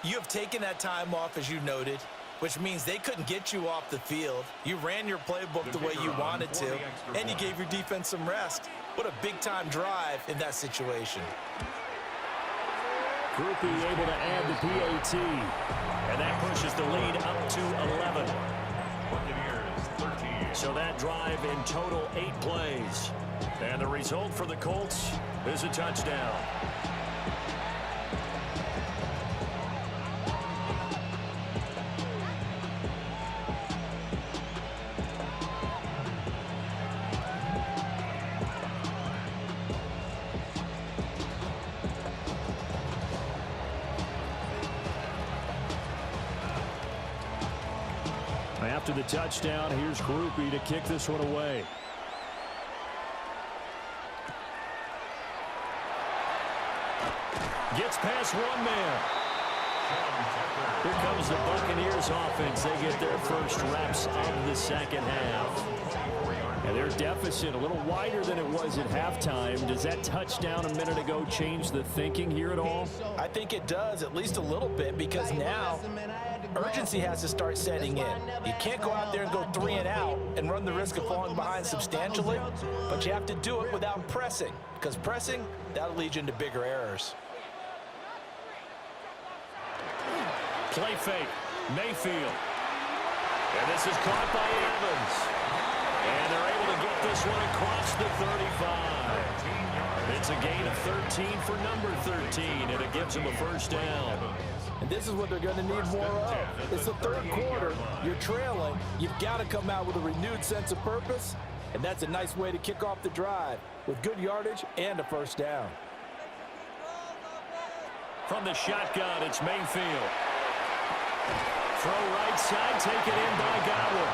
S2: you have taken that time off, as you noted, which means they couldn't get you off the field. You ran your playbook the way you wanted to, and you gave your defense some rest. What a big-time drive in that situation.
S1: Groupie able to add the PAT, and that pushes the lead up to 11.
S3: Buccaneers 13.
S1: So that drive in total 8 plays. And the result for the Colts is a touchdown. After the touchdown, here's Groupie to kick this one away. Gets past one man. Here comes the Buccaneers offense. They get their first reps of the second half. And their deficit a little wider than it was at halftime. Does that touchdown a minute ago change the thinking here at all?
S4: I think it does, at least a little bit, because now urgency has to start setting in. You can't go out there and go 3 and out and run the risk of falling behind substantially, but you have to do it without pressing, because pressing, that'll lead you into bigger errors.
S1: Play fake. Mayfield. And this is caught by Evans. And they're able to get this one across the 35. It's a gain of 13 for number 13, and it gives them a first down.
S4: And this is what they're going to need more of. It's the 3rd quarter. You're trailing. You've got to come out with a renewed sense of purpose, and that's a nice way to kick off the drive with good yardage and a first down.
S1: From the shotgun, it's Mayfield. Throw right side, take it in by Godwin.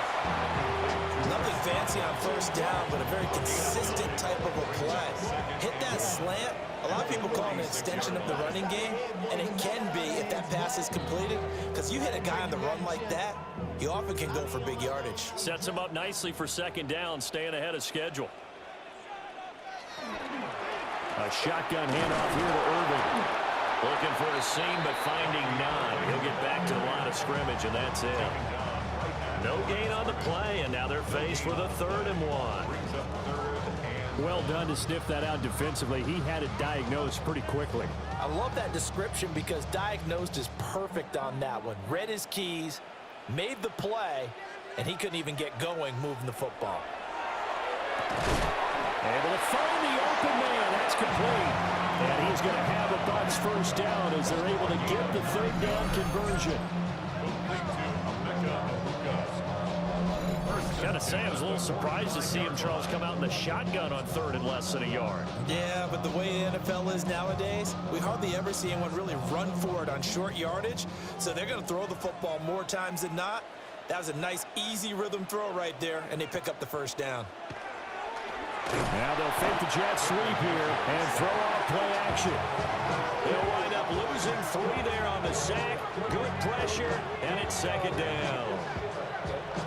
S2: Nothing fancy on first down, but a very consistent type of a play. Hit that slant. A lot of people call it an extension of the running game, and it can be if that pass is completed, because you hit a guy on the run like that, you often can go for big yardage.
S1: Sets him up nicely for second down, staying ahead of schedule. A shotgun handoff here to Irving. Looking for a seam, but finding none. He'll get back to the line of scrimmage, and that's it. No gain on the play, and now they're faced with a 3rd and 1. Well done to sniff that out defensively. He had it diagnosed pretty quickly.
S4: I love that description because diagnosed is perfect on that one. Read his keys, made the play, and he couldn't even get going moving the football.
S1: Able to find the open man. That's complete. And he's going to have a Bucs first down as they're able to get the 3rd down conversion. Got to say, I was a little surprised to see him, Charles, come out in the shotgun on 3rd and less than a yard.
S2: Yeah, but the way the NFL is nowadays, we hardly ever see anyone really run for it on short yardage, so they're going to throw the football more times than not. That was a nice, easy rhythm throw right there, and they pick up the first down.
S1: Now they'll fake the jet sweep here and throw off play action. They'll wind up losing 3 there on the sack. Good pressure, and it's second down.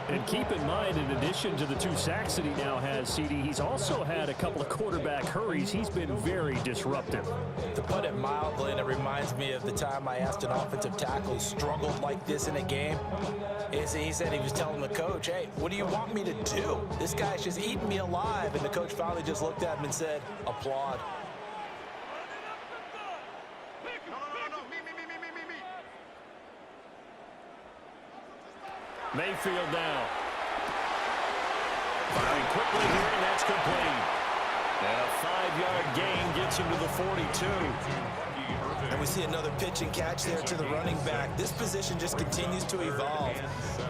S1: And keep in mind, in addition to the 2 sacks that he now has, CD, he's also had a couple of quarterback hurries. He's been very disruptive.
S4: To put it mildly, and it reminds me of the time I asked an offensive tackle who struggled like this in a game. He said he was telling the coach, hey, what do you want me to do? This guy's just eating me alive. And the coach finally just looked at him and said, applaud.
S1: Mayfield now. Firing quickly here, and that's complete. And a 5-yard gain gets him to the 42.
S4: And we see another pitch and catch there to the running back. This position just continues to evolve.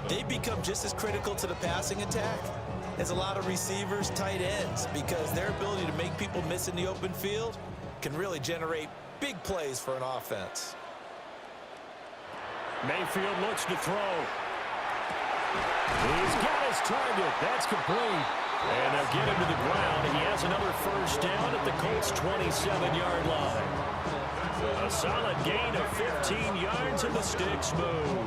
S4: They become just as critical to the passing attack as a lot of receivers, tight ends, because their ability to make people miss in the open field can really generate big plays for an offense.
S1: Mayfield looks to throw. He's got his target. That's complete. And they'll get him to the ground. He has another first down at the Colts' 27-yard line. A solid gain of 15 yards, and the sticks move.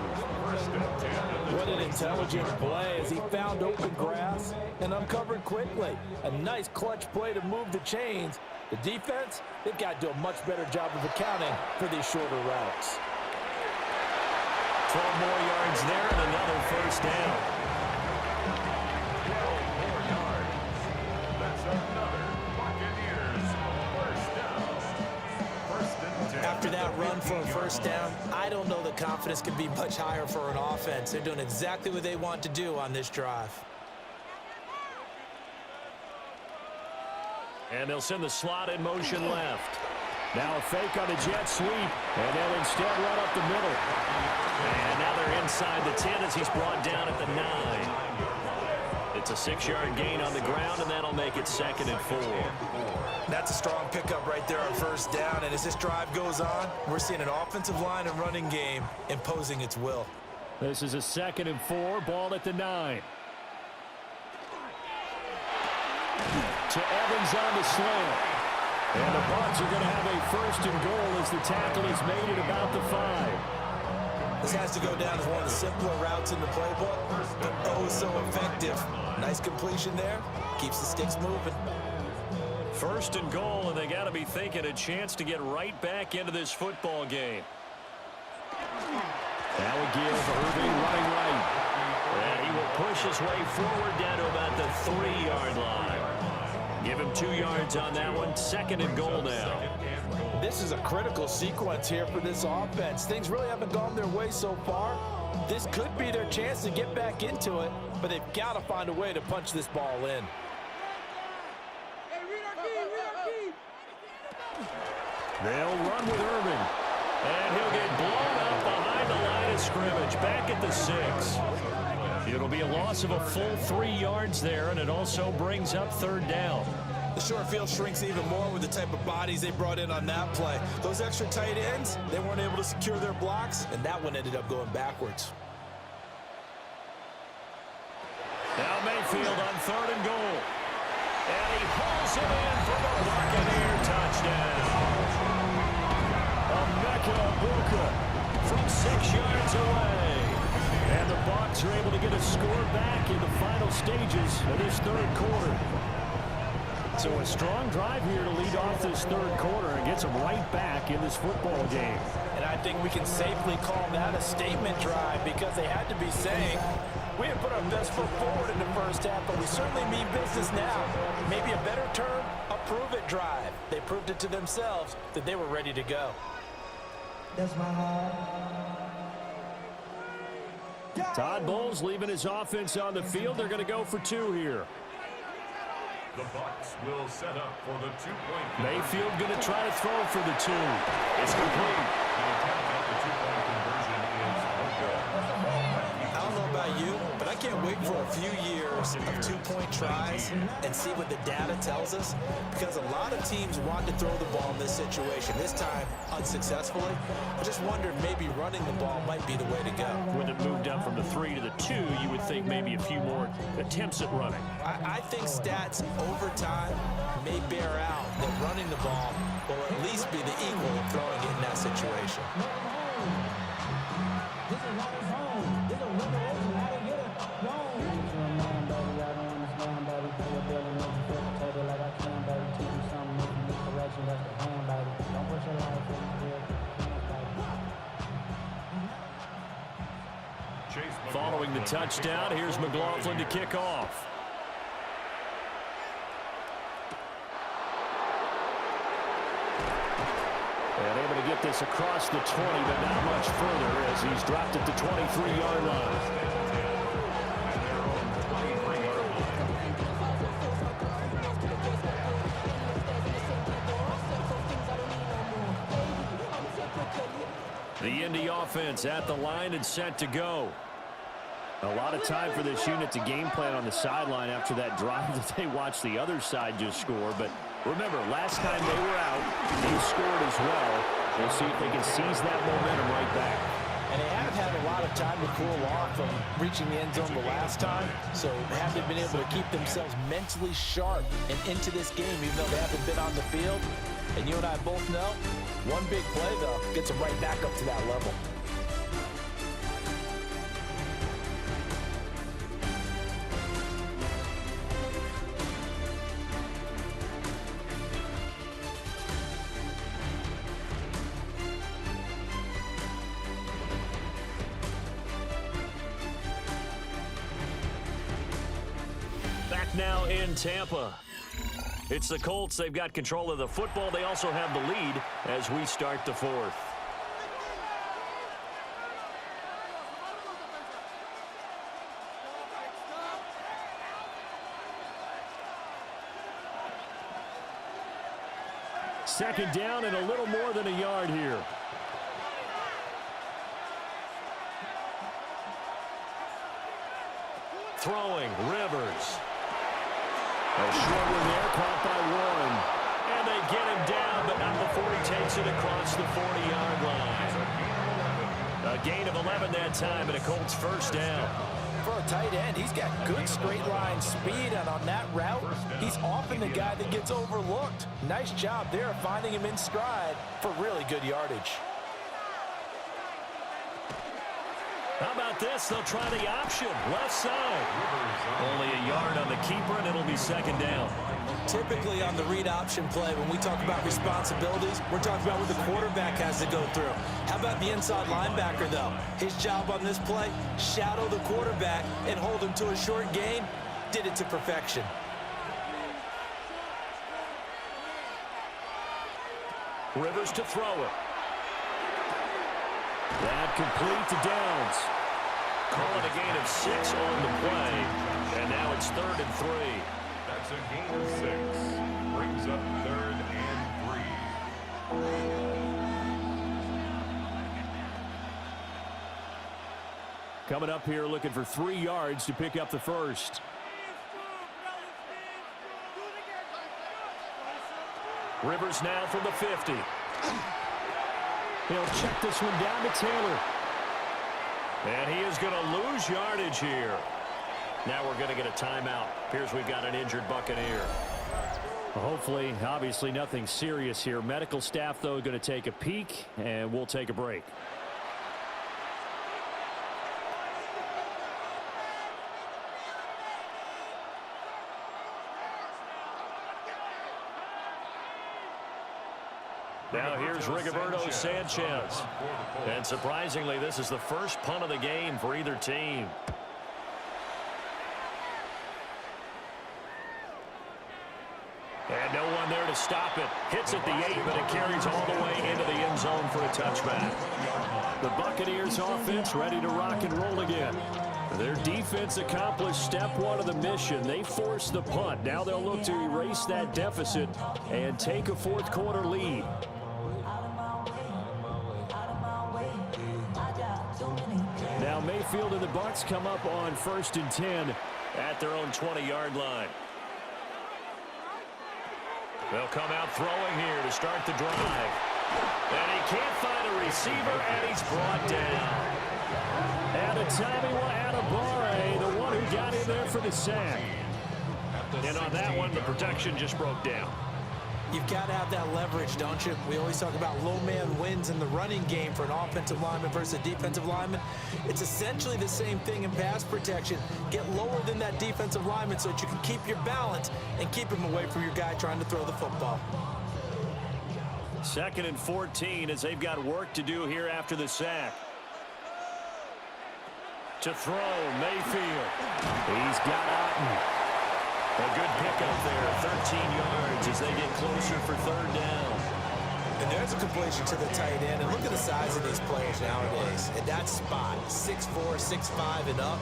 S4: What an intelligent play as he found open grass and uncovered quickly. A nice clutch play to move the chains. The defense, they've got to do a much better job of accounting for these shorter routes.
S1: 12 more yards there and another first down.
S3: 12 more yards. That's another Buccaneers first down. First and 10.
S4: After that run for a first down, I don't know the confidence can be much higher for an offense. They're doing exactly what they want to do on this drive.
S1: And they'll send the slot in motion left. Now a fake on the jet sweep, and they'll instead run up the middle. And now they're inside the 10 as he's brought down at the 9. It's a 6-yard gain on the ground, and that'll make it 2nd and 4.
S4: That's a strong pickup right there on first down, and as this drive goes on, we're seeing an offensive line and running game imposing its will.
S1: This is a 2nd and 4, ball at the 9. To Evans on the slant. And the Bucs are going to have a 1st and goal as the tackle is made at about the 5.
S4: This has to go down as one of the simpler routes in the playbook, but oh so effective. Nice completion there. Keeps the sticks moving.
S1: 1st and goal, and they got to be thinking a chance to get right back into this football game. That would give Irving running right. And he will push his way forward down to about the 3-yard line. Give him 2 yards on that one. 2nd and goal now.
S4: This is a critical sequence here for this offense. Things really haven't gone their way so far. This could be their chance to get back into it, but they've got to find a way to punch this ball in.
S1: They'll run with Irving. And he'll get blown up behind the line of scrimmage. Back at the 6. It'll be a loss of a full 3 yards there, and it also brings up 3rd down.
S4: The short field shrinks even more with the type of bodies they brought in on that play. Those extra tight ends, they weren't able to secure their blocks, and that one ended up going backwards.
S1: Now Mayfield on 3rd and goal. And he pulls it in for the Buccaneer touchdown. Buka from 6 yards away. And the Bucs are able to get a score back in the final stages of this 3rd quarter. So a strong drive here to lead off this 3rd quarter and gets them right back in this football game.
S4: And I think we can safely call that a statement drive because they had to be saying, we didn't put our best foot forward in the first half, but we certainly mean business now. Maybe a better term, a prove-it drive. They proved it to themselves that they were ready to go.
S6: That's my heart.
S1: Todd Bowles leaving his offense on the field. They're going to go for 2 here.
S3: The Bucs will set up for the 2-point.
S1: Mayfield going to try to throw for the 2. It's complete.
S3: The attempt at the 2-point conversion is no good.
S4: I don't know about you, but I can't wait for a few years of 2-point tries and see what the data tells us, because a lot of teams want to throw the ball in this situation. This time, unsuccessfully. I just wondered maybe running the ball might be the way to go.
S1: With it moved up from the 3 to the 2, you would think maybe a few more attempts at running.
S4: I think stats over time may bear out that running the ball will at least be the equal of throwing it in that situation.
S6: This is not his home. This is a winner. How to get it.
S1: Following the touchdown, here's McLaughlin to kick off. And able to get this across the 20, but not much further as he's dropped it to 23-yard line. The Indy offense at the line and set to go. A lot of time for this unit to game plan on the sideline after that drive that they watched the other side just score. But remember, last time they were out, they scored as well. We'll see if they can seize that momentum right back.
S4: And they haven't had a lot of time to cool off from reaching the end zone the last time, so they haven't been able to keep themselves mentally sharp and into this game, even though they haven't been on the field. And you and I both know, one big play, though, gets them right back up to that level.
S1: Back now in Tampa. It's the Colts. They've got control of the football. They also have the lead as we start the fourth. Second down and a little more than a yard here. Throwing, Rivers. A short one there, caught by Warren. And they get him down, but not before he takes it across the 40-yard line. A gain of 11 that time, and a Colts first down.
S4: For a tight end, he's got good straight line speed, and on that route, he's often the guy that gets overlooked. Nice job there finding him in stride for really good yardage.
S1: How about this? They'll try the option. Left side. Only a yard on the keeper, and it'll be second down.
S4: Typically on the read option play, when we talk about responsibilities, we're talking about what the quarterback has to go through. How about the inside linebacker, though? His job on this play, shadow the quarterback and hold him to a short gain. Did it to perfection.
S1: Rivers to throw it. That complete to Downs. Calling a gain of 6 on the play. And now it's 3rd and 3.
S3: That's a gain of 6. Brings up 3rd and 3.
S1: Coming up here looking for 3 yards to pick up the first. Rivers now from the 50. He'll check this one down to Taylor. And he is going to lose yardage here. Now we're going to get a timeout. Appears we've got an injured Buccaneer. Hopefully, obviously nothing serious here. Medical staff, though, going to take a peek, and we'll take a break. Now here's Rigoberto Sanchez. And surprisingly, this is the first punt of the game for either team. And no one there to stop it. Hits at the 8, but it carries all the way into the end zone for a touchback. The Buccaneers offense ready to rock and roll again. Their defense accomplished step 1 of the mission. They forced the punt. Now they'll look to erase that deficit and take a fourth quarter lead. Now Mayfield and the Bucs come up on 1st and 10 at their own 20-yard line. They'll come out throwing here to start the drive. And he can't find a receiver, and he's brought down. Adetomiwa Adebawore, the one who got in there for the sack. And on that one, the protection just broke down.
S4: You've got to have that leverage, don't you? We always talk about low man wins in the running game for an offensive lineman versus a defensive lineman. It's essentially the same thing in pass protection. Get lower than that defensive lineman so that you can keep your balance and keep him away from your guy trying to throw the football.
S1: 2nd and 14 as they've got work to do here after the sack. To throw, Mayfield. He's got Otten. A good pickup there, 13 yards as they get closer for third down.
S4: And there's a completion to the tight end. And look at the size of these players nowadays. At that spot, 6'4", 6'5", and up.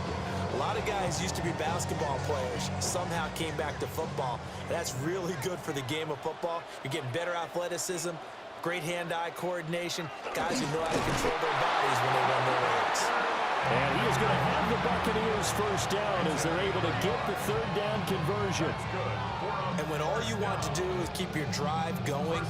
S4: A lot of guys used to be basketball players, somehow came back to football. That's really good for the game of football. You're getting better athleticism, great hand-eye coordination, guys who know how to control their bodies when they run their legs.
S1: And he is going to have the Buccaneers first down as they're able to get the third down conversion.
S4: And when all you want to do is keep your drive going,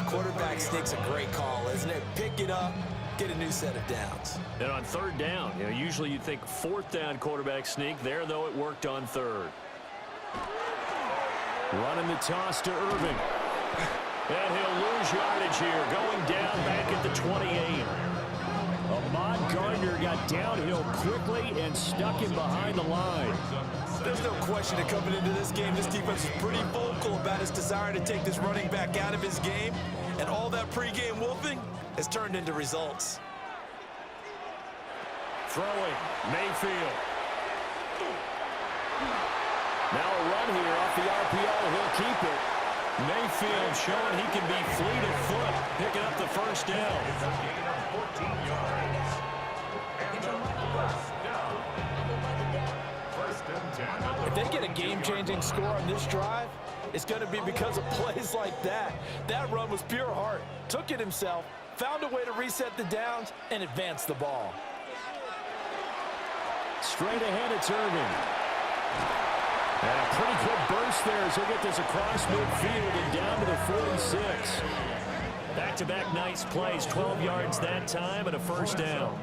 S4: quarterback sneak's a great call, isn't it? Pick it up, get a new set of downs.
S1: And on third down, usually you'd think fourth down quarterback sneak. There, though, it worked on third. Running the toss to Irving. And he'll lose yardage here, going down back at the 28. Ahmad Gardner got downhill quickly and stuck him behind the line.
S4: There's no question that coming into this game, this defense is pretty vocal about its desire to take this running back out of his game. And all that pregame wolfing has turned into results.
S1: Throwing, Mayfield. Now a run here off the RPO. He'll keep it. Mayfield showing he can be fleet of foot, picking up the first down.
S3: 14 yards. And first down. First and 10.
S4: If they get a game-changing score on this drive, it's going to be because of plays like that. That run was pure heart. Took it himself, found a way to reset the downs, and advance the ball.
S1: Straight ahead, it's Irving. And a pretty good burst there as he'll get this across midfield and down to the 46. Back-to-back nice plays, 12 yards that time and a first down.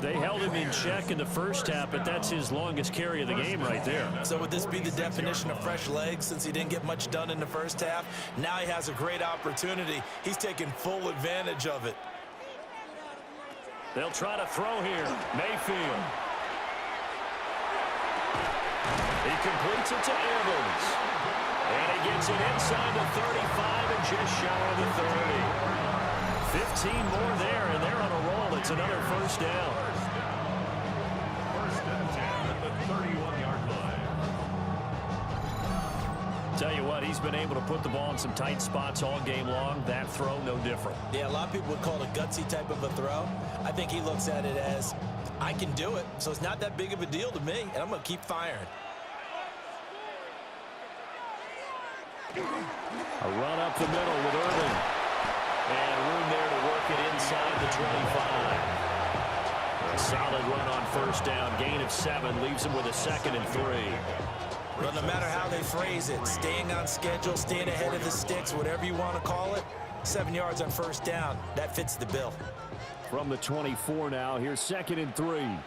S1: They held him in check in the first half, but that's his longest carry of the game right there.
S4: So would this be the definition of fresh legs since he didn't get much done in the first half? Now he has a great opportunity. He's taking full advantage of it.
S1: They'll try to throw here. Mayfield. He completes it to Evans. And he gets it inside the 35 and just shy of the 30. 15 more there, and they're on a roll. It's another first down.
S3: First and 10 at the 31-yard line.
S1: Tell you what, he's been able to put the ball in some tight spots all game long. That throw, no different.
S4: Yeah, a lot of people would call it a gutsy type of a throw. I think he looks at it as, I can do it, so it's not that big of a deal to me, and I'm going to keep firing.
S1: A run up the middle with Irving. And room there to work it inside the 25. A solid run on first down. Gain of 7 leaves him with a 2nd and 3.
S4: Well, no matter how they phrase it, staying on schedule, staying ahead of the sticks, whatever you want to call it, 7 yards on first down, that fits the bill.
S1: From the 24 now, here's 2nd and 3.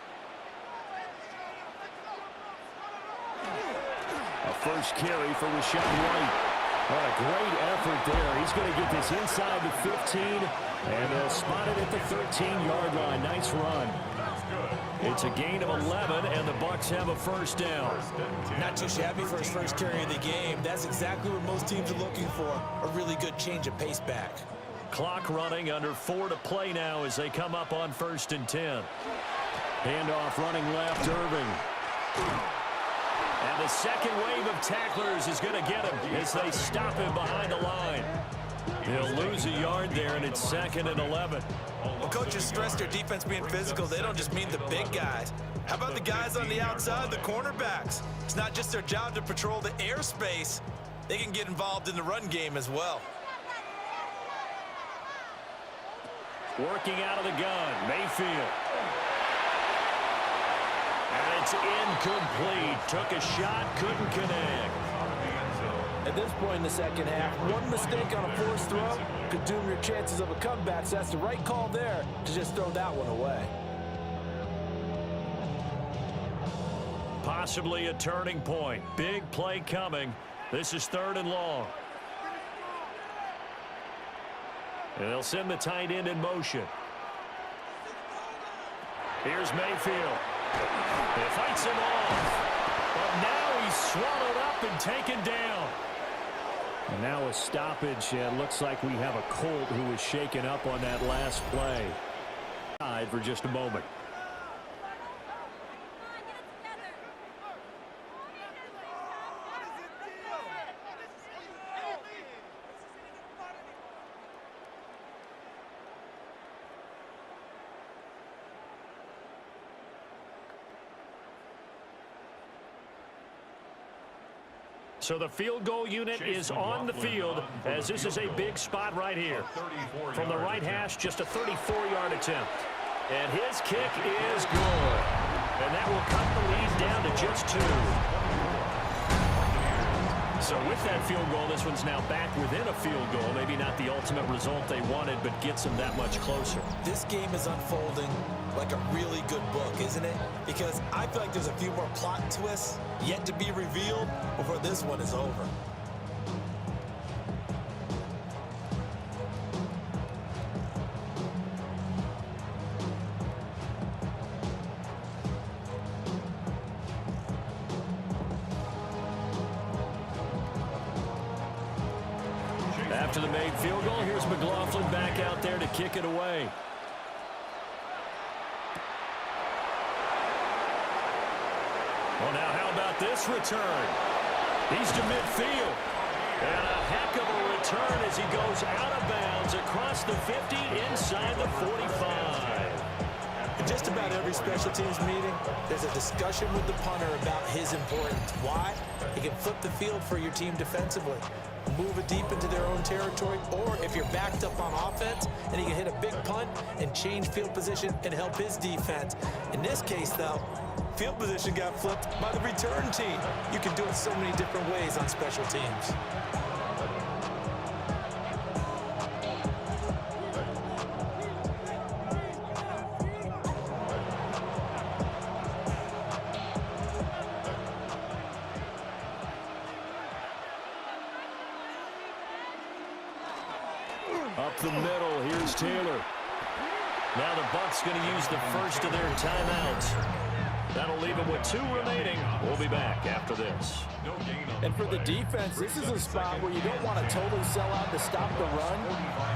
S1: A first carry for Rashawn White. What a great effort there. He's going to get this inside the 15, and they'll spot it at the 13-yard line. Nice run. It's a gain of 11, and the Bucs have a first down.
S4: Not too shabby for his first carry of the game. That's exactly what most teams are looking for, a really good change of pace back.
S1: Clock running, under 4 to play now as they come up on 1st and 10. Handoff running left, Irving. And the second wave of tacklers is going to get him as they stop him behind the line. He'll lose a yard there, and it's 2nd and 11.
S4: Well, coaches stress their defense being physical. They don't just mean the big guys. How about the guys on the outside, the cornerbacks? It's not just their job to patrol the airspace. They can get involved in the run game as well.
S1: Working out of the gun, Mayfield. And it's incomplete. Took a shot, couldn't connect.
S4: At this point in the second half, one mistake on a forced throw could doom your chances of a comeback. So that's the right call there to just throw that one away.
S1: Possibly a turning point. Big play coming. This is 3rd and long. And they'll send the tight end in motion. Here's Mayfield. He fights him off. But now he's swallowed up and taken down. And now a stoppage. It looks like we have a Colt who was shaken up on that last play. For just a moment. So the field goal unit is on the field as this is a big spot right here. From the right hash, just a 34-yard attempt. And his kick is good. And that will cut the lead down to just 2. So with that field goal, this one's now back within a field goal. Maybe not the ultimate result they wanted, but gets them that much closer.
S2: This game is unfolding like a really good book, isn't it? Because I feel like there's a few more plot twists yet to be revealed before this one is over.
S1: After the made field goal, here's McLaughlin back out there to kick it away. Well, now how about this return? He's to midfield. And a heck of a return as he goes out of bounds across the 50 inside the 45.
S2: In just about every special teams meeting, there's a discussion with the punter about his importance. Why? He can flip the field for your team defensively, move it deep into their own territory, or if you're backed up on offense, and he can hit a big punt and change field position and help his defense. In this case, though, field position got flipped by the return team. You can do it so many different ways on special teams.
S1: Up the middle, here's Taylor. Now the Bucs going to use the first of their timeouts. That'll leave them with 2 remaining. We'll be back after this.
S4: And for the defense, this is a spot where you don't want to totally sell out to stop the run,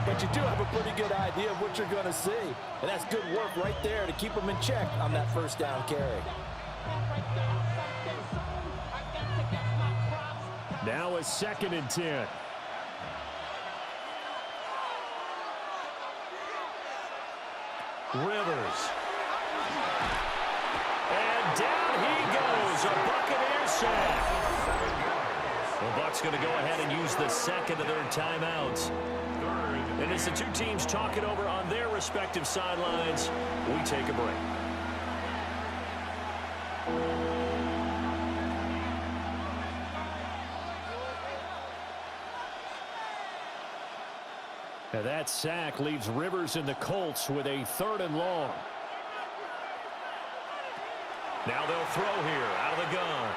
S4: but you do have a pretty good idea of what you're going to see. And that's good work right there to keep them in check on that first down carry.
S1: Now a 2nd and 10. Rivers. And down he goes. A Buccaneers sack. The Bucs going to go ahead and use the 2nd of their timeouts. And as the 2 teams talk it over on their respective sidelines, we take a break. Now that sack leaves Rivers and the Colts with a 3rd and long. Now they'll throw here out of the gun.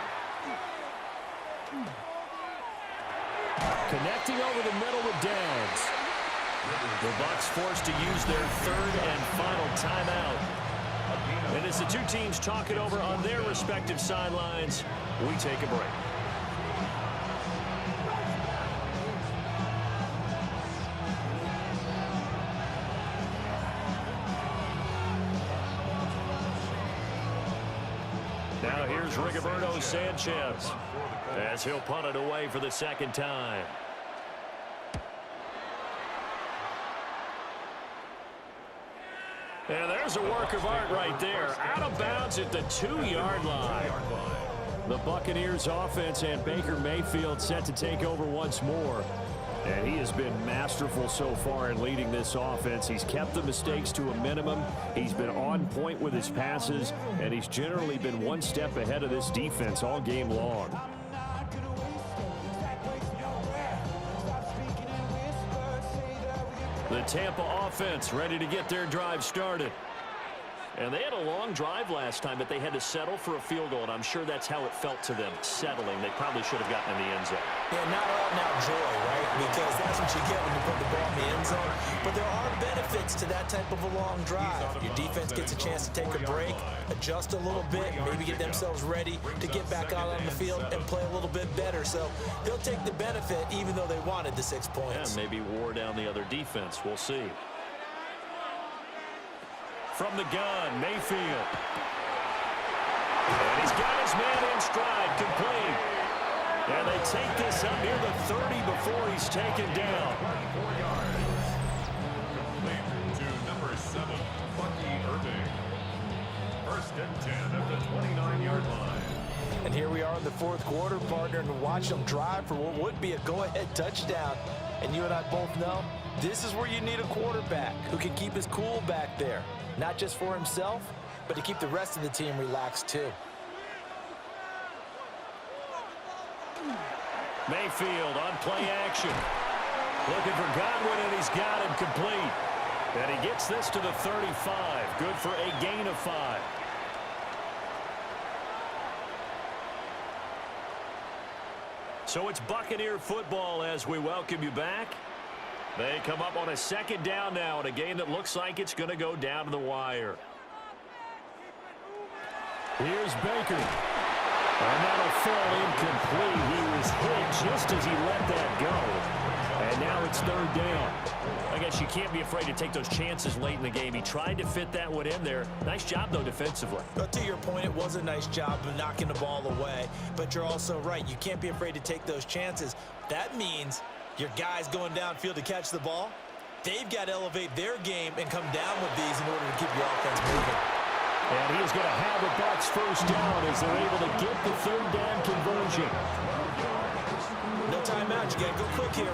S1: Connecting over the middle with Downs. The Bucs forced to use their 3rd and final timeout. And as the 2 teams talk it over on their respective sidelines, we take a break. Now here's Rigoberto Sanchez as he'll punt it away for the 2nd time. And there's a work of art right there. Out of bounds at the 2-yard line. The Buccaneers offense and Baker Mayfield set to take over once more. And he has been masterful so far in leading this offense. He's kept the mistakes to a minimum. He's been on point with his passes, and he's generally been one step ahead of this defense all game long. The Tampa offense ready to get their drive started. And they had a long drive last time, but they had to settle for a field goal, and I'm sure that's how it felt to them, settling. They probably should have gotten in the end zone.
S2: Yeah, not out-and-out joy, right? Because that's what you get when you put the ball in the end zone. But there are benefits to that type of a long drive. Your defense gets a chance to take a break, adjust a little bit, maybe get themselves ready to get back out on the field and play a little bit better. So they'll take the benefit even though they wanted the 6 points.
S1: Yeah, maybe wore down the other defense. We'll see. From the gun, Mayfield. And he's got his man in stride, complete. And they take this up near the 30 before he's taken down.
S3: 24 yards. Complete to number 7, Bucky Irving. 1st and 10 at the 29-yard line.
S4: And here we are in the fourth quarter, partner, and watch them drive for what would be a go-ahead touchdown. And you and I both know this is where you need a quarterback who can keep his cool back there, not just for himself, but to keep the rest of the team relaxed too.
S1: Mayfield on play action. Looking for Godwin, and he's got him complete. And he gets this to the 35. Good for a gain of 5. So it's Buccaneer football as we welcome you back. They come up on a second down now in a game that looks like it's going to go down to the wire. Here's Baker. And that'll fall incomplete. He was hit just as he let that go. And now it's third down. I guess you can't be afraid to take those chances late in the game. He tried to fit that one in there. Nice job, though, defensively.
S4: But to your point, it was a nice job of knocking the ball away. But you're also right. You can't be afraid to take those chances. That means your guys going downfield to catch the ball, they've got to elevate their game and come down with these in order to keep your offense moving.
S1: And he is going to have the Bucs first down as they're able to get the third down conversion.
S4: No timeout. You got to go quick here.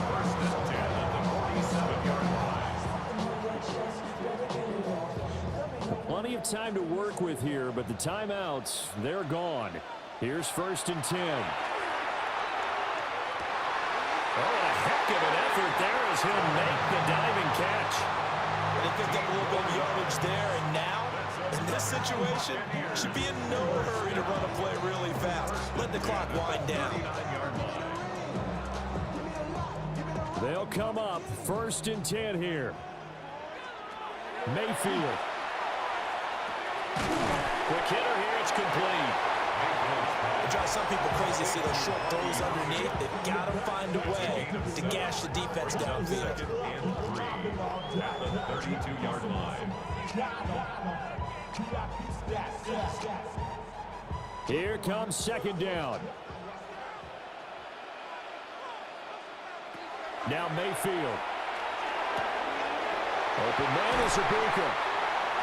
S3: First and 10 at the 47-yard line.
S1: Plenty of time to work with here, but the timeouts, they're gone. Here's first and 10. Oh, a heck of an effort there as he'll make the diving catch.
S4: They picked up a little bit of yardage there, and now, in this situation, should be in no hurry to run a play really fast. Let the clock wind down.
S1: They'll come up first and 10 here. Mayfield. Quick hitter here, it's complete.
S4: It drives some people crazy to see those short throws underneath. They've got to find a way to gash the defense downfield.
S3: At the 32-yard line.
S1: Here comes second down. Now Mayfield. Open man is Ibuka.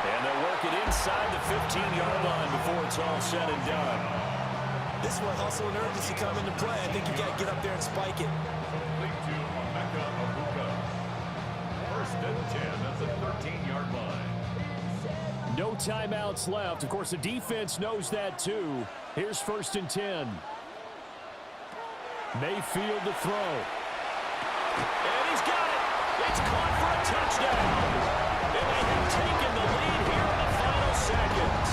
S1: And they'll work it inside the 15-yard line before it's all said and done.
S4: This is where hustle and urgency come into play. I think you got to get up there and spike it.
S3: Complete to Ibuka. First and 10 at the 13-yard line.
S1: No timeouts left. Of course, the defense knows that too. Here's first and 10. Mayfield to throw. And he's got it. It's caught for a touchdown. And they have taken the lead here in the final seconds.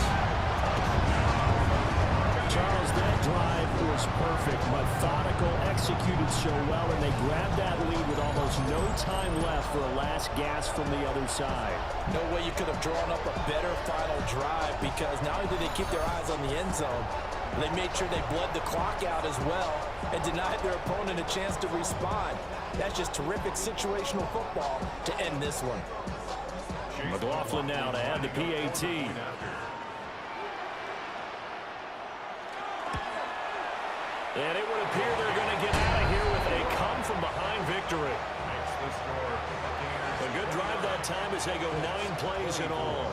S1: Charles, that drive was perfect. Methodical, executed so well, and they grabbed that lead with almost no time left for a last gasp from the other side.
S4: No way you could have drawn up a better final drive, because not only did they keep their eyes on the end zone, they made sure they bled the clock out as well and denied their opponent a chance to respond. That's just terrific situational football to end this one.
S1: McLaughlin now to add the PAT. And it would appear they're going to get out of here with a come-from-behind victory. A good drive that time as they go 9 plays in all.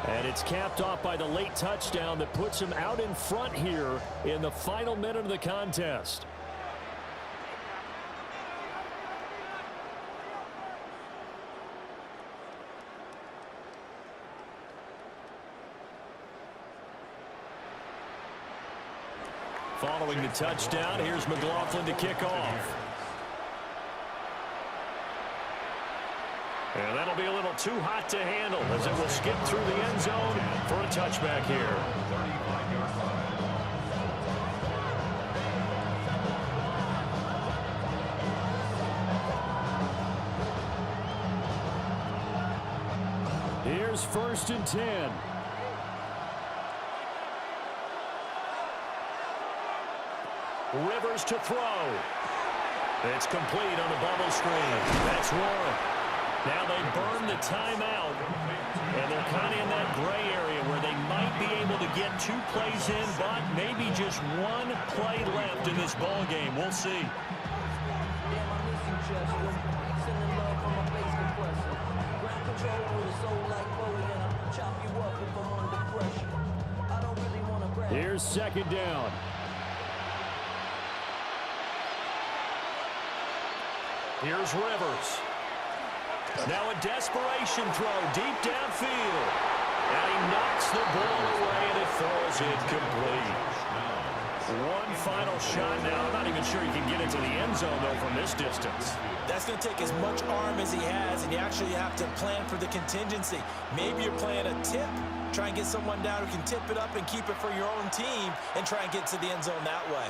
S1: And it's capped off by the late touchdown that puts them out in front here in the final minute of the contest. Following the touchdown, here's McLaughlin to kick off. And that'll be a little too hot to handle as it will skip through the end zone for a touchback here. Here's first and 10. Rivers to throw. It's complete on the bubble screen. That's Warren. Now they burn the timeout, and they're kind of in that gray area where they might be able to get 2 plays in, but maybe just 1 play left in this ball game. We'll see.
S6: Chop you up if I'm under pressure. I don't really want
S1: Here's second down. Here's Rivers. Now a desperation throw deep downfield. And he knocks the ball away, and it falls incomplete. One final shot now. I'm not even sure he can get into the end zone, though, from this distance.
S4: That's going to take as much arm as he has, and you actually have to plan for the contingency. Maybe you're playing a tip. Try and get someone down who can tip it up and keep it for your own team and try and get to the end zone that way.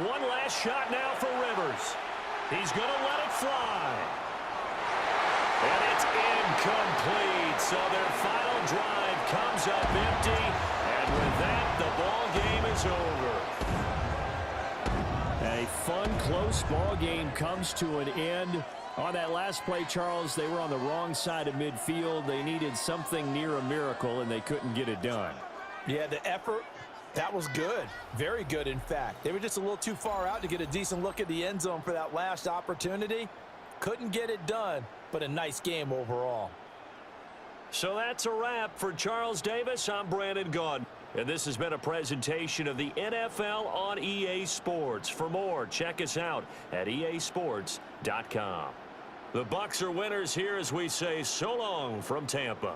S1: One last shot now for Rivers. He's going to let it fly. And it's incomplete. So their final drive comes up empty. And with that, the ball game is over. A fun, close ball game comes to an end. On that last play, Charles, they were on the wrong side of midfield. They needed something near a miracle, and they couldn't get it done.
S4: Yeah, the effort, that was good. Very good, in fact. They were just a little too far out to get a decent look at the end zone for that last opportunity. Couldn't get it done, but a nice game overall.
S1: So that's a wrap for Charles Davis. I'm Brandon Gaudin. And this has been a presentation of the NFL on EA Sports. For more, check us out at easports.com. The Bucs are winners here as we say so long from Tampa.